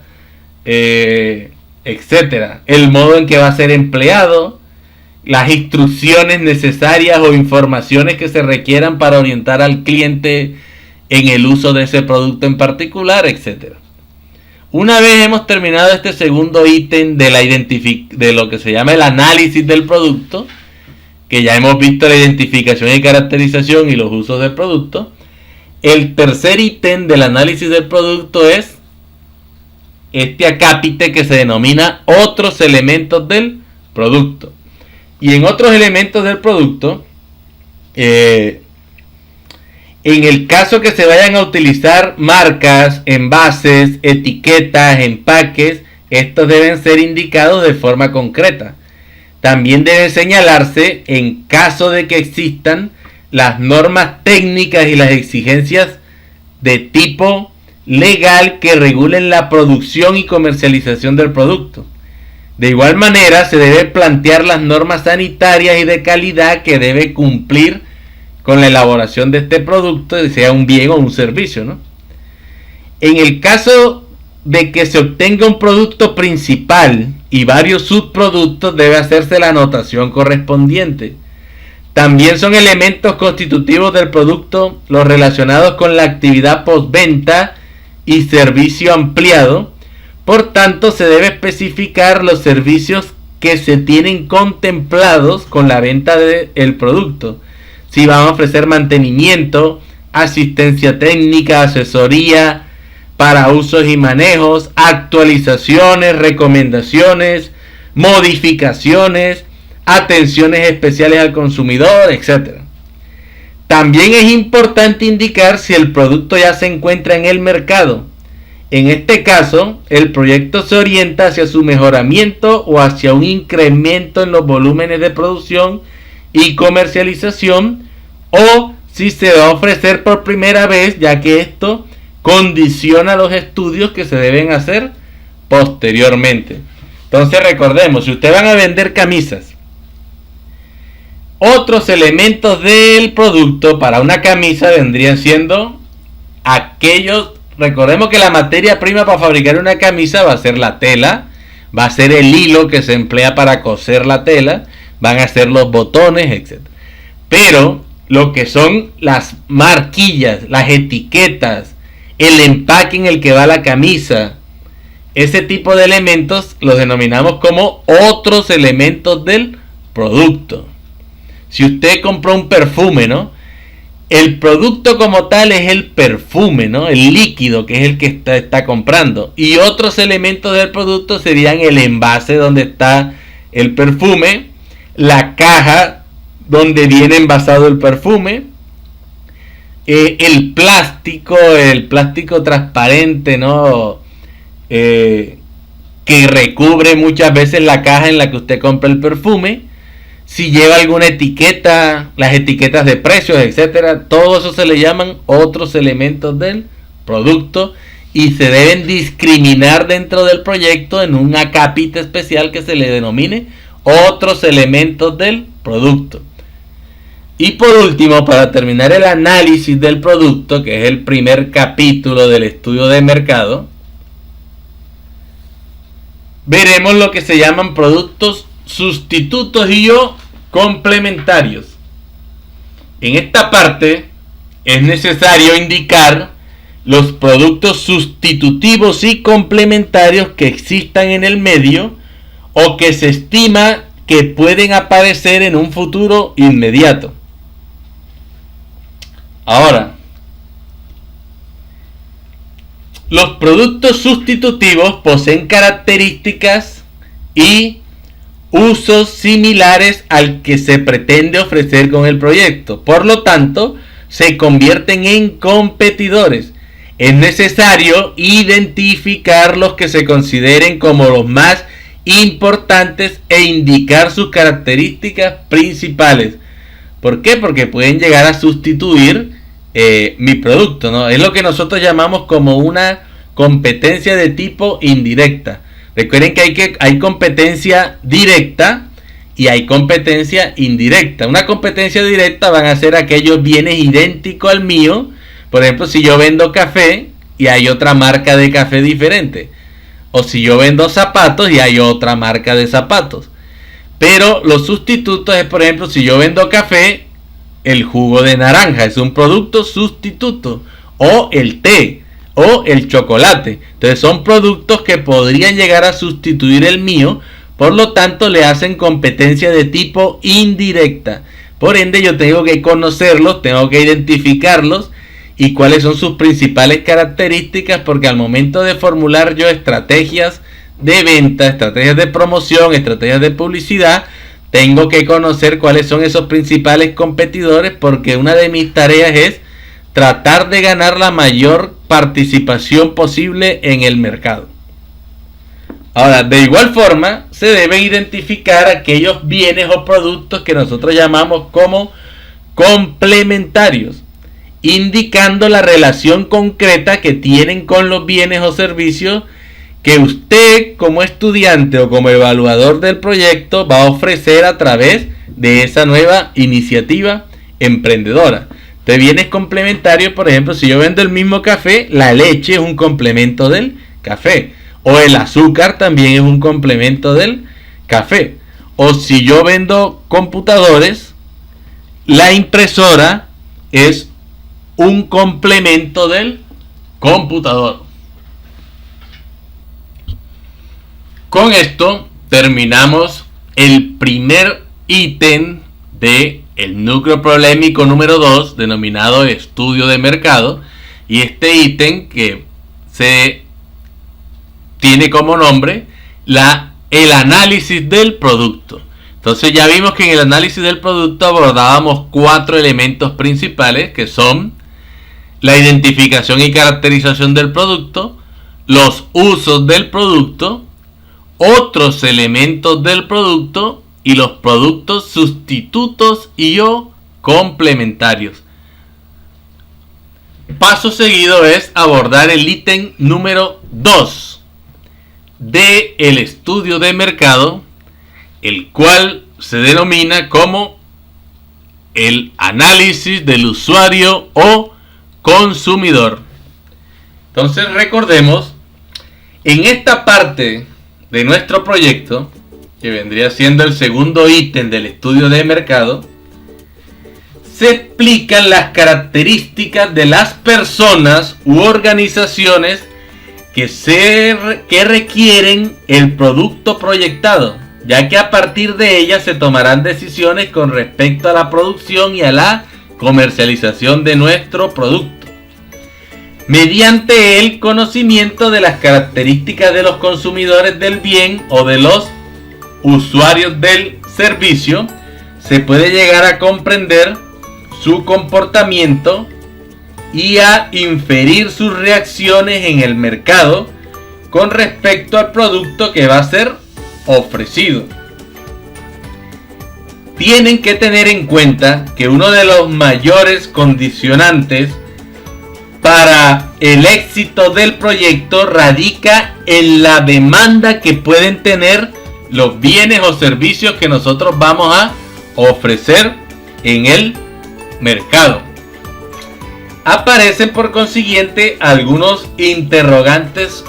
etcétera. El modo en que va a ser empleado, las instrucciones necesarias o informaciones que se requieran para orientar al cliente en el uso de ese producto en particular, etcétera. Una vez hemos terminado este segundo ítem de lo que se llama el análisis del producto, que ya hemos visto la identificación y caracterización y los usos del producto, el tercer ítem del análisis del producto es este acápite que se denomina otros elementos del producto. Y en otros elementos del producto, en el caso que se vayan a utilizar marcas, envases, etiquetas, empaques, estos deben ser indicados de forma concreta. También debe señalarse en caso de que existan las normas técnicas y las exigencias de tipo legal que regulen la producción y comercialización del producto. De igual manera, se debe plantear las normas sanitarias y de calidad que debe cumplir con la elaboración de este producto, sea un bien o un servicio, ¿no? En el caso de que se obtenga un producto principal y varios subproductos, debe hacerse la anotación correspondiente. También son elementos constitutivos del producto los relacionados con la actividad postventa y servicio ampliado. Por tanto, se debe especificar los servicios que se tienen contemplados con la venta del producto. Si van a ofrecer mantenimiento, asistencia técnica, asesoría para usos y manejos, actualizaciones, recomendaciones, modificaciones, atenciones especiales al consumidor, etc. También es importante indicar si el producto ya se encuentra en el mercado. En este caso, el proyecto se orienta hacia su mejoramiento o hacia un incremento en los volúmenes de producción y comercialización, o si se va a ofrecer por primera vez, ya que esto condiciona los estudios que se deben hacer posteriormente. Entonces recordemos, si ustedes van a vender camisas, otros elementos del producto para una camisa vendrían siendo aquellos. Recordemos que la materia prima para fabricar una camisa va a ser la tela, va a ser el hilo que se emplea para coser la tela, van a ser los botones, etc. Pero lo que son las marquillas, las etiquetas, el empaque en el que va la camisa, ese tipo de elementos los denominamos como otros elementos del producto. Si usted compró un perfume, ¿no? El producto como tal es el perfume, ¿no? El líquido, que es el que está comprando. Y otros elementos del producto serían el envase donde está el perfume, la caja donde viene envasado el perfume, el plástico transparente, ¿no? Que recubre muchas veces la caja en la que usted compra el perfume. Si lleva alguna etiqueta, las etiquetas de precios, etcétera, todo eso se le llaman otros elementos del producto y se deben discriminar dentro del proyecto en un acápite especial que se le denomine otros elementos del producto. Y por último, para terminar el análisis del producto, que es el primer capítulo del estudio de mercado, veremos lo que se llaman productos sustitutos y o complementarios. En esta parte es necesario indicar los productos sustitutivos y complementarios que existan en el medio o que se estima que pueden aparecer en un futuro inmediato. Ahora, los productos sustitutivos poseen características y usos similares al que se pretende ofrecer con el proyecto. Por lo tanto, se convierten en competidores. Es necesario identificar los que se consideren como los más importantes e indicar sus características principales. ¿Por qué? Porque pueden llegar a sustituir mi producto, ¿no? Es lo que nosotros llamamos como una competencia de tipo indirecta. Recuerden que hay competencia directa y hay competencia indirecta. Una competencia directa van a ser aquellos bienes idénticos al mío. Por ejemplo, si yo vendo café y hay otra marca de café diferente. O si yo vendo zapatos y hay otra marca de zapatos. Pero los sustitutos es, por ejemplo, si yo vendo café, el jugo de naranja es un producto sustituto. O el té, o el chocolate. Entonces son productos que podrían llegar a sustituir el mío. Por lo tanto, le hacen competencia de tipo indirecta. Por ende, yo tengo que conocerlos, tengo que identificarlos y cuáles son sus principales características, porque al momento de formular yo estrategias de venta, estrategias de promoción, estrategias de publicidad, tengo que conocer cuáles son esos principales competidores, porque una de mis tareas es tratar de ganar la mayor participación posible en el mercado. Ahora, de igual forma, se deben identificar aquellos bienes o productos que nosotros llamamos como complementarios, indicando la relación concreta que tienen con los bienes o servicios que usted como estudiante o como evaluador del proyecto va a ofrecer a través de esa nueva iniciativa emprendedora. Entonces, bienes complementarios, por ejemplo, si yo vendo el mismo café, la leche es un complemento del café. O el azúcar también es un complemento del café. O si yo vendo computadores, la impresora es un complemento del computador. Con esto terminamos el primer ítem de el núcleo problemático número 2, denominado estudio de mercado. Y este ítem que se tiene como nombre el análisis del producto. Entonces ya vimos que en el análisis del producto abordábamos 4 elementos principales, que son la identificación y caracterización del producto, los usos del producto, otros elementos del producto y los productos sustitutos y o complementarios. Paso seguido es abordar el ítem número 2 de el estudio de mercado, el cual se denomina como el análisis del usuario o consumidor. Entonces recordemos, en esta parte de nuestro proyecto, que vendría siendo el segundo ítem del estudio de mercado, se explican las características de las personas u organizaciones que requieren el producto proyectado, ya que a partir de ellas se tomarán decisiones con respecto a la producción y a la comercialización de nuestro producto. Mediante el conocimiento de las características de los consumidores del bien o de los usuarios del servicio, se puede llegar a comprender su comportamiento y a inferir sus reacciones en el mercado con respecto al producto que va a ser ofrecido. Tienen que tener en cuenta que uno de los mayores condicionantes para el éxito del proyecto radica en la demanda que pueden tener los bienes o servicios que nosotros vamos a ofrecer en el mercado. Aparecen por consiguiente algunos interrogantes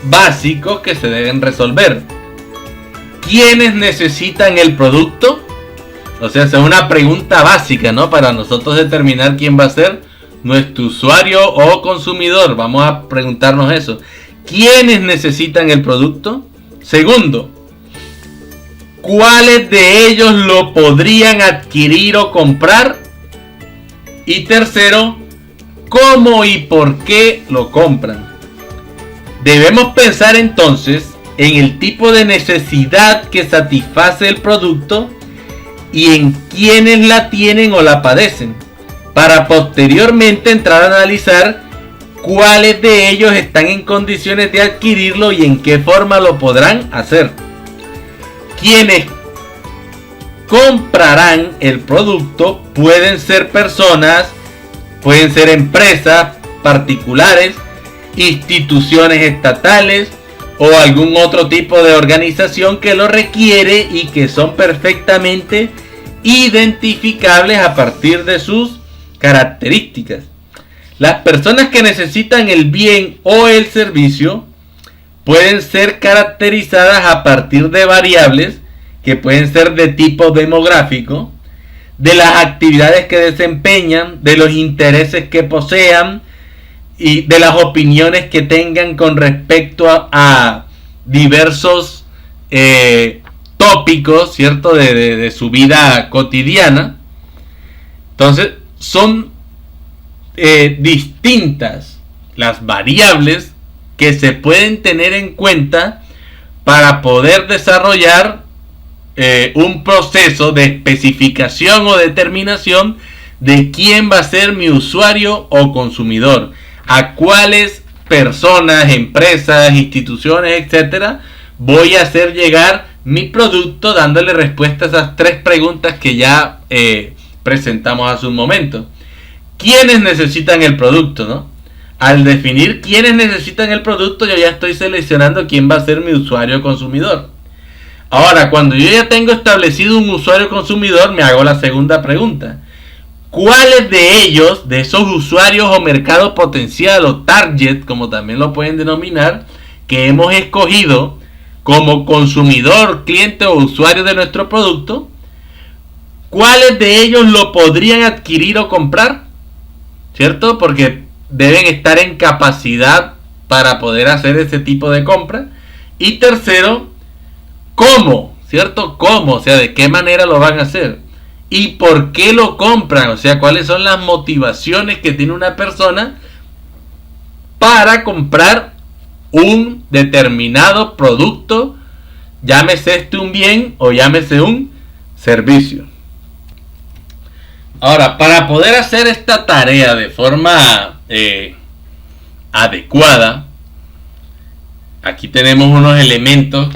básicos que se deben resolver. ¿Quiénes necesitan el producto? O sea, es una pregunta básica, ¿no? Para nosotros determinar quién va a ser nuestro usuario o consumidor. Vamos a preguntarnos eso. ¿Quiénes necesitan el producto? Segundo, ¿cuáles de ellos lo podrían adquirir o comprar? Y tercero, ¿cómo y por qué lo compran? Debemos pensar entonces en el tipo de necesidad que satisface el producto y en quiénes la tienen o la padecen, para posteriormente entrar a analizar cuáles de ellos están en condiciones de adquirirlo y en qué forma lo podrán hacer. Quienes comprarán el producto pueden ser personas, pueden ser empresas particulares instituciones estatales o algún otro tipo de organización que lo requiere y que son perfectamente identificables a partir de sus características. Las personas que necesitan el bien o el servicio pueden ser caracterizadas a partir de variables que pueden ser de tipo demográfico, de las actividades que desempeñan, de los intereses que posean y de las opiniones que tengan con respecto a diversos tópicos, ¿cierto? De su vida cotidiana. Entonces, son distintas las variables que se pueden tener en cuenta para poder desarrollar un proceso de especificación o determinación de quién va a ser mi usuario o consumidor, a cuáles personas, empresas, instituciones, etcétera, voy a hacer llegar mi producto, dándole respuesta a esas 3 preguntas que ya presentamos hace un momento. ¿Quiénes necesitan el producto, no? Al definir quiénes necesitan el producto, yo ya estoy seleccionando quién va a ser mi usuario o consumidor. Ahora, cuando yo ya tengo establecido un usuario consumidor, me hago la segunda pregunta. ¿Cuáles de ellos, de esos usuarios o mercado potencial o target, como también lo pueden denominar, que hemos escogido como consumidor, cliente o usuario de nuestro producto, cuáles de ellos lo podrían adquirir o comprar? ¿Cierto? Porque deben estar en capacidad para poder hacer ese tipo de compra. Y tercero, ¿cómo? ¿Cierto? ¿Cómo? O sea, ¿de qué manera lo van a hacer? ¿Y por qué lo compran? O sea, ¿cuáles son las motivaciones que tiene una persona para comprar un determinado producto? Llámese un bien o llámese un servicio. Ahora, para poder hacer esta tarea de forma adecuada, aquí tenemos unos elementos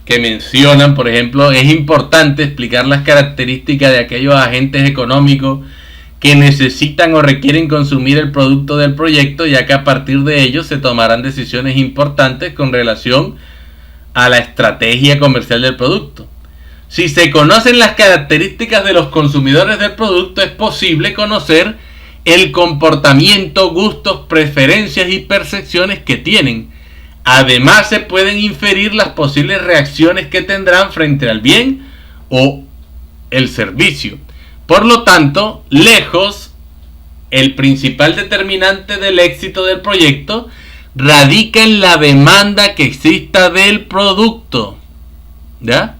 que mencionan, por ejemplo, es importante explicar las características de aquellos agentes económicos que necesitan o requieren consumir el producto del proyecto, ya que a partir de ellos se tomarán decisiones importantes con relación a la estrategia comercial del producto. Si se conocen las características de los consumidores del producto, es posible conocer el comportamiento, gustos, preferencias y percepciones que tienen. Además, se pueden inferir las posibles reacciones que tendrán frente al bien o el servicio. Por lo tanto, lejos, el principal determinante del éxito del proyecto radica en la demanda que exista del producto. ¿Ya?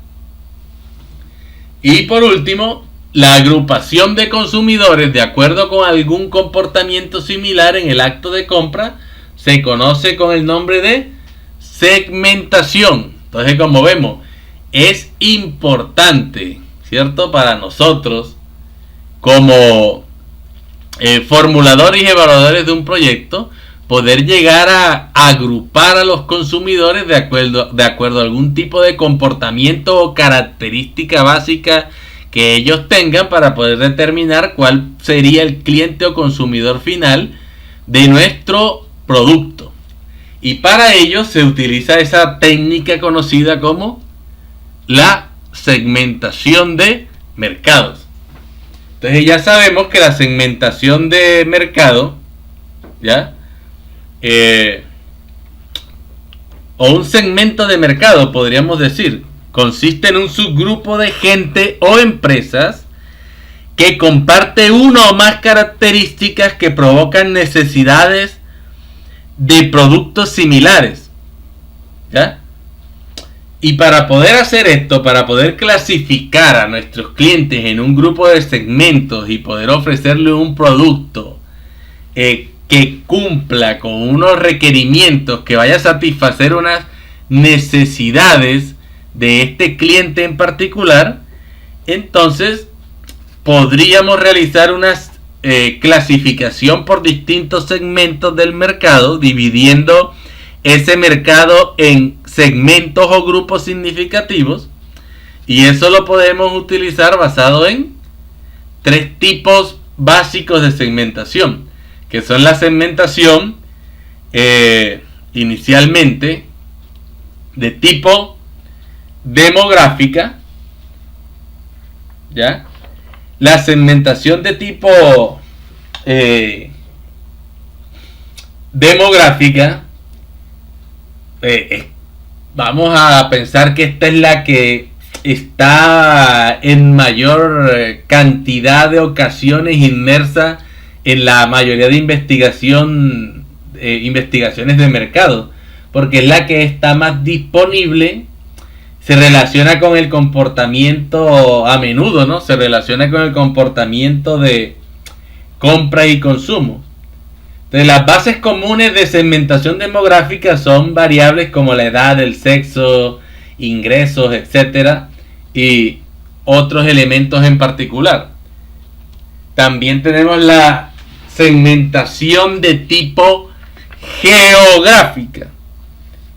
Y por último, la agrupación de consumidores de acuerdo con algún comportamiento similar en el acto de compra se conoce con el nombre de segmentación. Entonces, como vemos, es importante, ¿cierto?, para nosotros como formuladores y evaluadores de un proyecto poder llegar a agrupar a los consumidores de acuerdo a algún tipo de comportamiento o característica básica que ellos tengan para poder determinar cuál sería el cliente o consumidor final de nuestro producto. Y para ello se utiliza esa técnica conocida como la segmentación de mercados. Entonces ya sabemos que la segmentación de mercado, ¿ya? O un segmento de mercado, podríamos decir, consiste en un subgrupo de gente o empresas que comparte una o más características que provocan necesidades de productos similares, ¿ya? Y para poder hacer esto, para poder clasificar a nuestros clientes en un grupo de segmentos y poder ofrecerle un producto que cumpla con unos requerimientos, que vaya a satisfacer unas necesidades de este cliente en particular, entonces podríamos realizar una clasificación por distintos segmentos del mercado, dividiendo ese mercado en segmentos o grupos significativos, y eso lo podemos utilizar basado en 3 tipos básicos de segmentación, que son la segmentación inicialmente de tipo demográfica, ¿ya? La segmentación de tipo demográfica, vamos a pensar que esta es la que está en mayor cantidad de ocasiones inmersa en la mayoría de investigaciones de mercado, porque es la que está más disponible. Se relaciona con el comportamiento a menudo, ¿no? Se relaciona con el comportamiento de compra y consumo. Entonces, las bases comunes de segmentación demográfica son variables como la edad, el sexo, ingresos, etcétera, y otros elementos en particular. También tenemos la segmentación de tipo geográfica,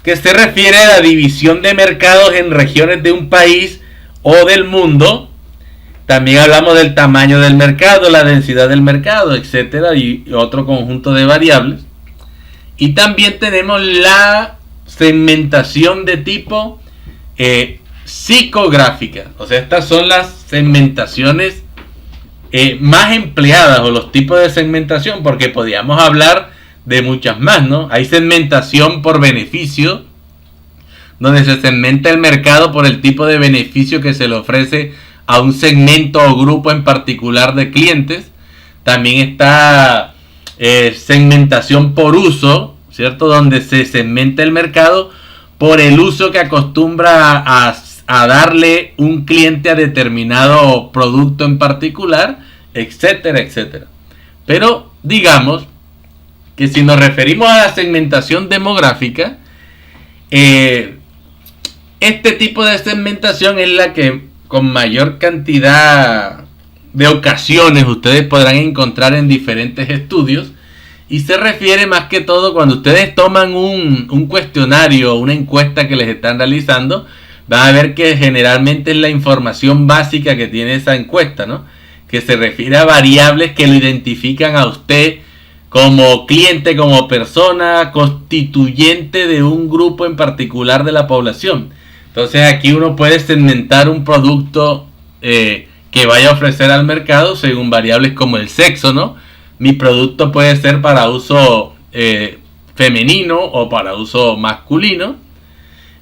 que se refiere a la división de mercados en regiones de un país o del mundo. También hablamos del tamaño del mercado, la densidad del mercado, etcétera, y otro conjunto de variables. Y también tenemos la segmentación de tipo psicográfica. O sea, estas son las segmentaciones más empleadas, o los tipos de segmentación, porque podríamos hablar de muchas más, ¿no? Hay segmentación por beneficio, donde se segmenta el mercado por el tipo de beneficio que se le ofrece a un segmento o grupo en particular de clientes. También está segmentación por uso, ¿cierto? Donde se segmenta el mercado por el uso que acostumbra a darle un cliente a determinado producto en particular, etcétera, etcétera. Pero digamos que si nos referimos a la segmentación demográfica, este tipo de segmentación es la que con mayor cantidad de ocasiones ustedes podrán encontrar en diferentes estudios, y se refiere más que todo cuando ustedes toman un cuestionario o una encuesta que les están realizando. Van a ver que generalmente es la información básica que tiene esa encuesta, ¿no? Que se refiere a variables que lo identifican a usted como cliente, como persona constituyente de un grupo en particular de la población. Entonces aquí uno puede segmentar un producto que vaya a ofrecer al mercado según variables como el sexo, ¿no? Mi producto puede ser para uso femenino o para uso masculino.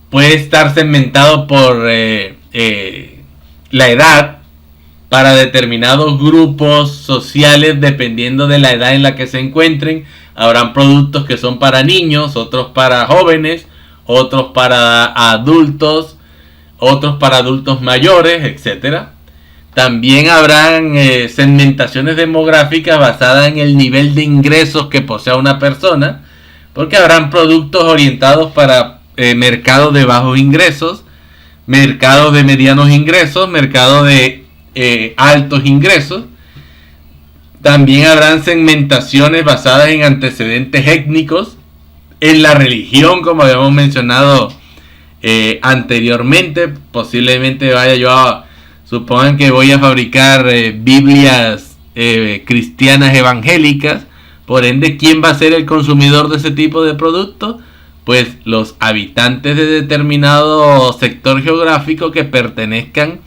Puede estar segmentado por la edad, para determinados grupos sociales dependiendo de la edad en la que se encuentren. Habrán productos que son para niños, otros para jóvenes, otros para adultos, otros para adultos mayores, etcétera. También habrán segmentaciones demográficas basadas en el nivel de ingresos que posea una persona, porque habrán productos orientados para mercados de bajos ingresos, mercados de medianos ingresos, mercados de altos ingresos. También habrán segmentaciones basadas en antecedentes étnicos, en la religión, como habíamos mencionado anteriormente. Posiblemente supongan que voy a fabricar Biblias cristianas evangélicas. Por ende, ¿quién va a ser el consumidor de ese tipo de producto? Pues los habitantes de determinado sector geográfico que pertenezcan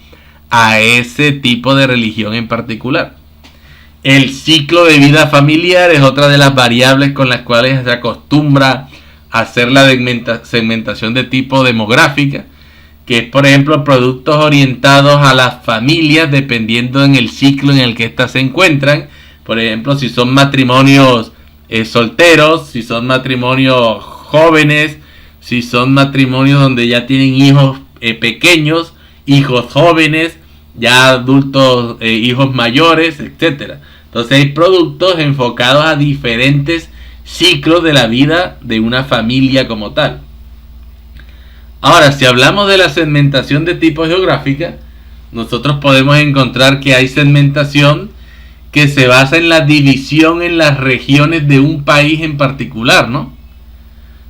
a ese tipo de religión en particular. El ciclo de vida familiar es otra de las variables con las cuales se acostumbra a hacer la segmentación de tipo demográfica, que es, por ejemplo, productos orientados a las familias dependiendo en el ciclo en el que éstas se encuentran. Por ejemplo, si son matrimonios solteros, si son matrimonios jóvenes, si son matrimonios donde ya tienen hijos pequeños, hijos jóvenes, ya adultos, hijos mayores, etcétera. Entonces hay productos enfocados a diferentes ciclos de la vida de una familia como tal. Ahora, si hablamos de la segmentación de tipo geográfica, nosotros podemos encontrar que hay segmentación que se basa en la división en las regiones de un país en particular, ¿no?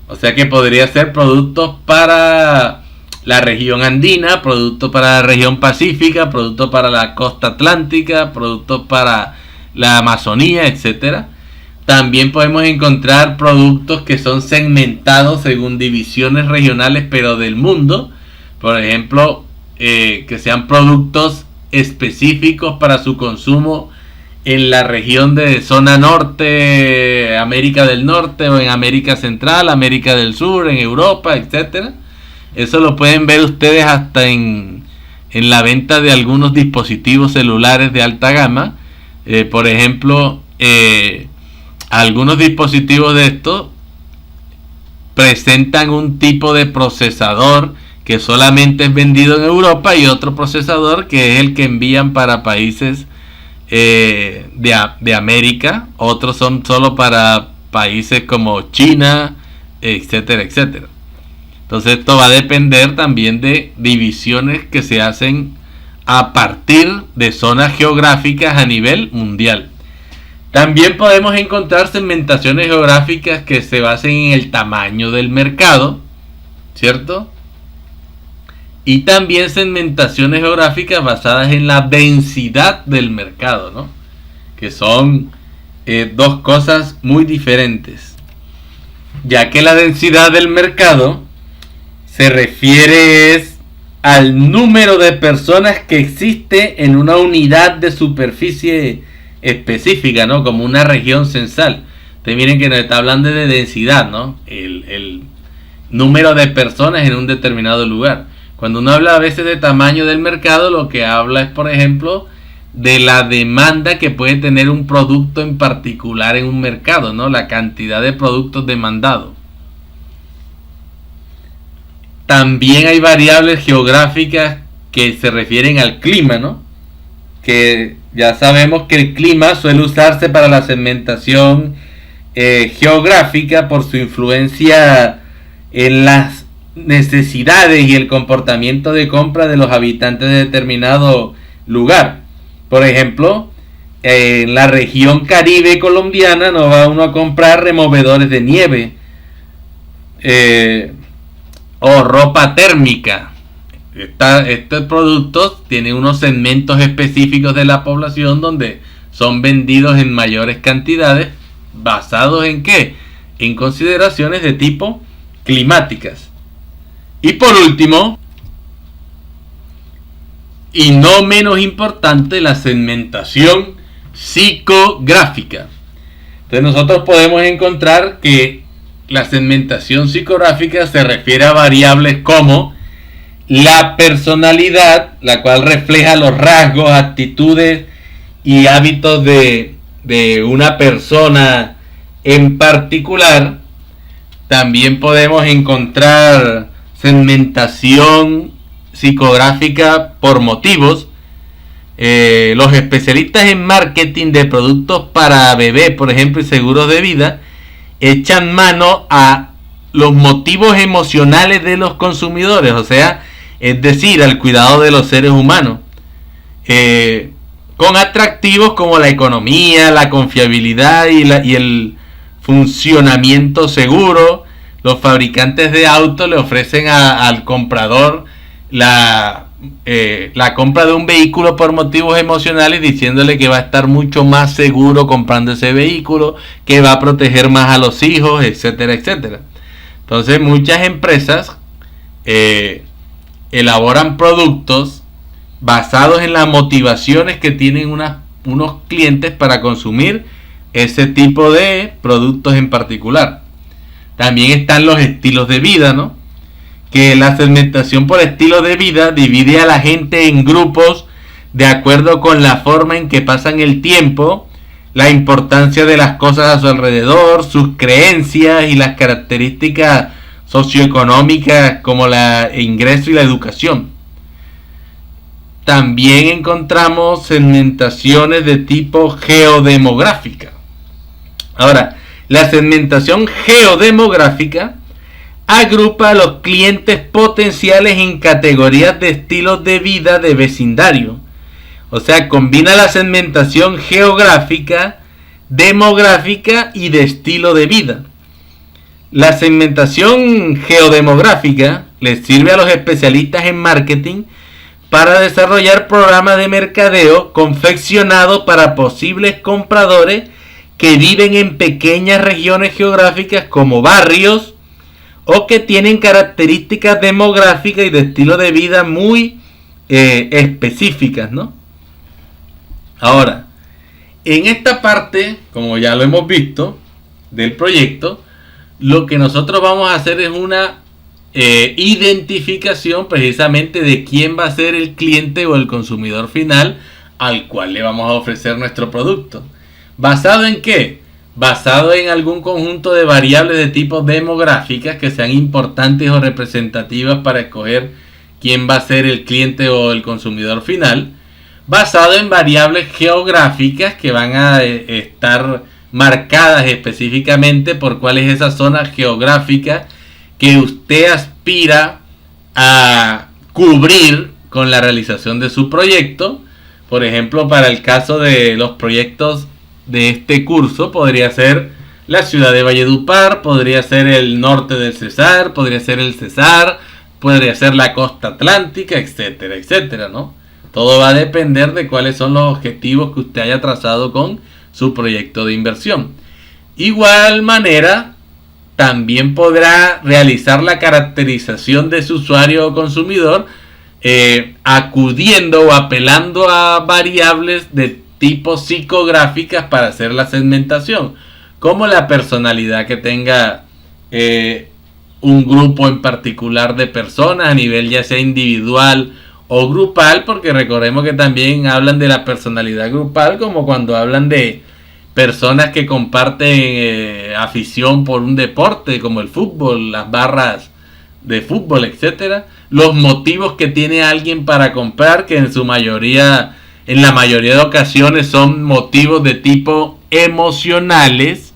O sea que podría ser productos para la región andina, productos para la región pacífica, productos para la costa atlántica, productos para la Amazonía, etcétera. También podemos encontrar productos que son segmentados según divisiones regionales, pero del mundo. Por ejemplo, que sean productos específicos para su consumo en la región de zona norte, América del Norte, o en América Central, América del Sur, en Europa, etcétera. Eso lo pueden ver ustedes hasta en la venta de algunos dispositivos celulares de alta gama. Por ejemplo, algunos dispositivos de estos presentan un tipo de procesador que solamente es vendido en Europa y otro procesador que es el que envían para países de América. Otros son solo para países como China, etcétera, etcétera. Entonces esto va a depender también de divisiones que se hacen a partir de zonas geográficas a nivel mundial. También podemos encontrar segmentaciones geográficas que se basen en el tamaño del mercado, ¿cierto? Y también segmentaciones geográficas basadas en la densidad del mercado, ¿no? Que son dos cosas muy diferentes. Ya que la densidad del mercado se refiere al número de personas que existe en una unidad de superficie específica, ¿no? Como una región censal. Ustedes miren que nos está hablando de densidad, ¿no? El número de personas en un determinado lugar. Cuando uno habla a veces de tamaño del mercado, lo que habla es, por ejemplo, de la demanda que puede tener un producto en particular en un mercado, ¿no? La cantidad de productos demandados. También hay variables geográficas que se refieren al clima, ¿no? Que ya sabemos que el clima suele usarse para la segmentación geográfica por su influencia en las necesidades y el comportamiento de compra de los habitantes de determinado lugar. Por ejemplo, en la región Caribe colombiana no va uno a comprar removedores de nieve o ropa térmica. Estos productos tienen unos segmentos específicos de la población donde son vendidos en mayores cantidades, basados en ¿qué? En consideraciones de tipo climáticas. Y por último, y no menos importante, la segmentación psicográfica. Entonces nosotros podemos encontrar que la segmentación psicográfica se refiere a variables como la personalidad, la cual refleja los rasgos, actitudes y hábitos de una persona en particular. También podemos encontrar segmentación psicográfica por motivos. Los especialistas en marketing de productos para bebé, por ejemplo, y seguros de vida, echan mano a los motivos emocionales de los consumidores, o sea, es decir, al cuidado de los seres humanos, con atractivos como la economía, la confiabilidad y el funcionamiento seguro. Los fabricantes de autos le ofrecen al comprador la compra de un vehículo por motivos emocionales, diciéndole que va a estar mucho más seguro comprando ese vehículo, que va a proteger más a los hijos, etcétera, etcétera. Entonces muchas empresas elaboran productos basados en las motivaciones que tienen unos clientes para consumir ese tipo de productos en particular. También están los estilos de vida, ¿no? Que la segmentación por estilo de vida divide a la gente en grupos de acuerdo con la forma en que pasan el tiempo, la importancia de las cosas a su alrededor, sus creencias y las características socioeconómicas como el ingreso y la educación. También encontramos segmentaciones de tipo geodemográfica. Ahora, la segmentación geodemográfica agrupa a los clientes potenciales en categorías de estilos de vida de vecindario. O sea, combina la segmentación geográfica, demográfica y de estilo de vida. La segmentación geodemográfica les sirve a los especialistas en marketing para desarrollar programas de mercadeo confeccionados para posibles compradores que viven en pequeñas regiones geográficas como barrios o que tienen características demográficas y de estilo de vida muy específicas, ¿no? Ahora, en esta parte, como ya lo hemos visto, del proyecto, lo que nosotros vamos a hacer es una identificación precisamente de quién va a ser el cliente o el consumidor final al cual le vamos a ofrecer nuestro producto. ¿Basado en qué? Basado en algún conjunto de variables de tipo demográficas que sean importantes o representativas para escoger quién va a ser el cliente o el consumidor final. Basado en variables geográficas que van a estar marcadas específicamente por cuál es esa zona geográfica que usted aspira a cubrir con la realización de su proyecto. Por ejemplo, para el caso de los proyectos de este curso, podría ser la ciudad de Valledupar, podría ser el norte del Cesar, podría ser el Cesar, podría ser la costa atlántica, etcétera, etcétera, ¿no? Todo va a depender de cuáles son los objetivos que usted haya trazado con su proyecto de inversión. Igual manera, también podrá realizar la caracterización de su usuario o consumidor acudiendo o apelando a variables de tipo psicográficas para hacer la segmentación, como la personalidad que tenga un grupo en particular de personas a nivel ya sea individual o grupal, porque recordemos que también hablan de la personalidad grupal como cuando hablan de personas que comparten afición por un deporte como el fútbol, las barras de fútbol, etcétera, los motivos que tiene alguien para comprar, que en la mayoría de ocasiones son motivos de tipo emocionales,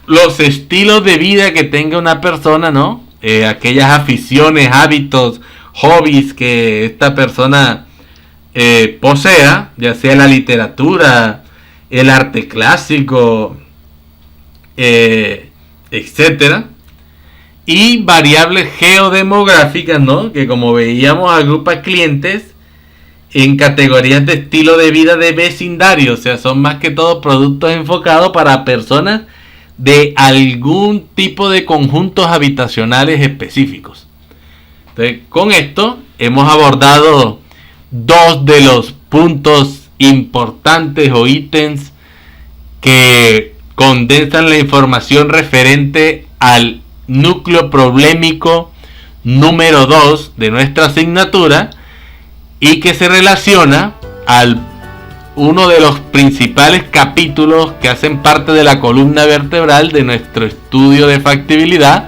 los estilos de vida que tenga una persona, ¿no? Aquellas aficiones, hábitos, hobbies que esta persona posea, ya sea la literatura, el arte clásico, etcétera. Y variables geodemográficas, ¿no? Que como veíamos agrupa clientes en categorías de estilo de vida de vecindario. O sea, son más que todo productos enfocados para personas de algún tipo de conjuntos habitacionales específicos. Entonces, con esto hemos abordado dos de los puntos importantes o ítems que condensan la información referente al núcleo problemático número 2 de nuestra asignatura y que se relaciona al uno de los principales capítulos que hacen parte de la columna vertebral de nuestro estudio de factibilidad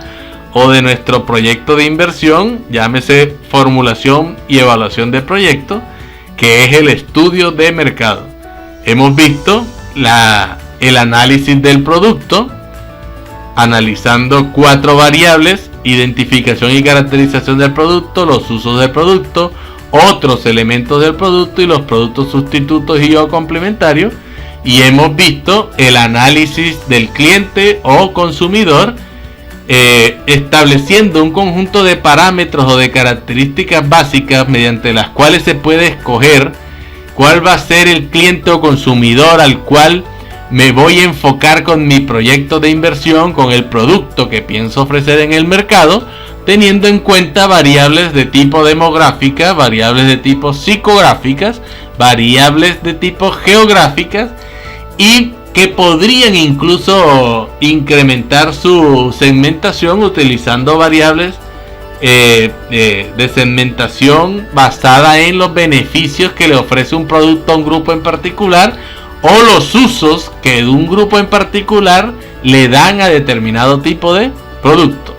o de nuestro proyecto de inversión, llámese formulación y evaluación de proyecto, que es el estudio de mercado. Hemos visto el análisis del producto, analizando 4 variables: identificación y caracterización del producto, los usos del producto, otros elementos del producto y los productos sustitutos y o complementarios. Y hemos visto el análisis del cliente o consumidor, estableciendo un conjunto de parámetros o de características básicas mediante las cuales se puede escoger cuál va a ser el cliente o consumidor al cual me voy a enfocar con mi proyecto de inversión, con el producto que pienso ofrecer en el mercado, teniendo en cuenta variables de tipo demográfica, variables de tipo psicográficas, variables de tipo geográficas, y que podrían incluso incrementar su segmentación utilizando variables de segmentación basada en los beneficios que le ofrece un producto a un grupo en particular, o los usos que de un grupo en particular le dan a determinado tipo de producto.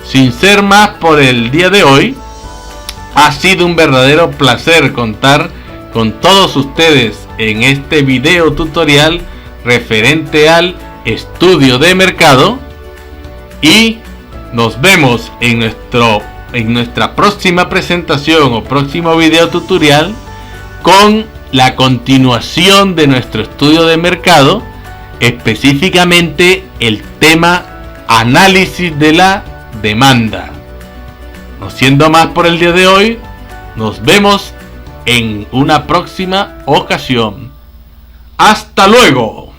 Sin ser más por el día de hoy, ha sido un verdadero placer contar con todos ustedes en este video tutorial referente al estudio de mercado, y nos vemos en nuestra próxima presentación o próximo video tutorial con la continuación de nuestro estudio de mercado, específicamente el tema análisis de la demanda. No siendo más por el día de hoy, nos vemos en una próxima ocasión. ¡Hasta luego!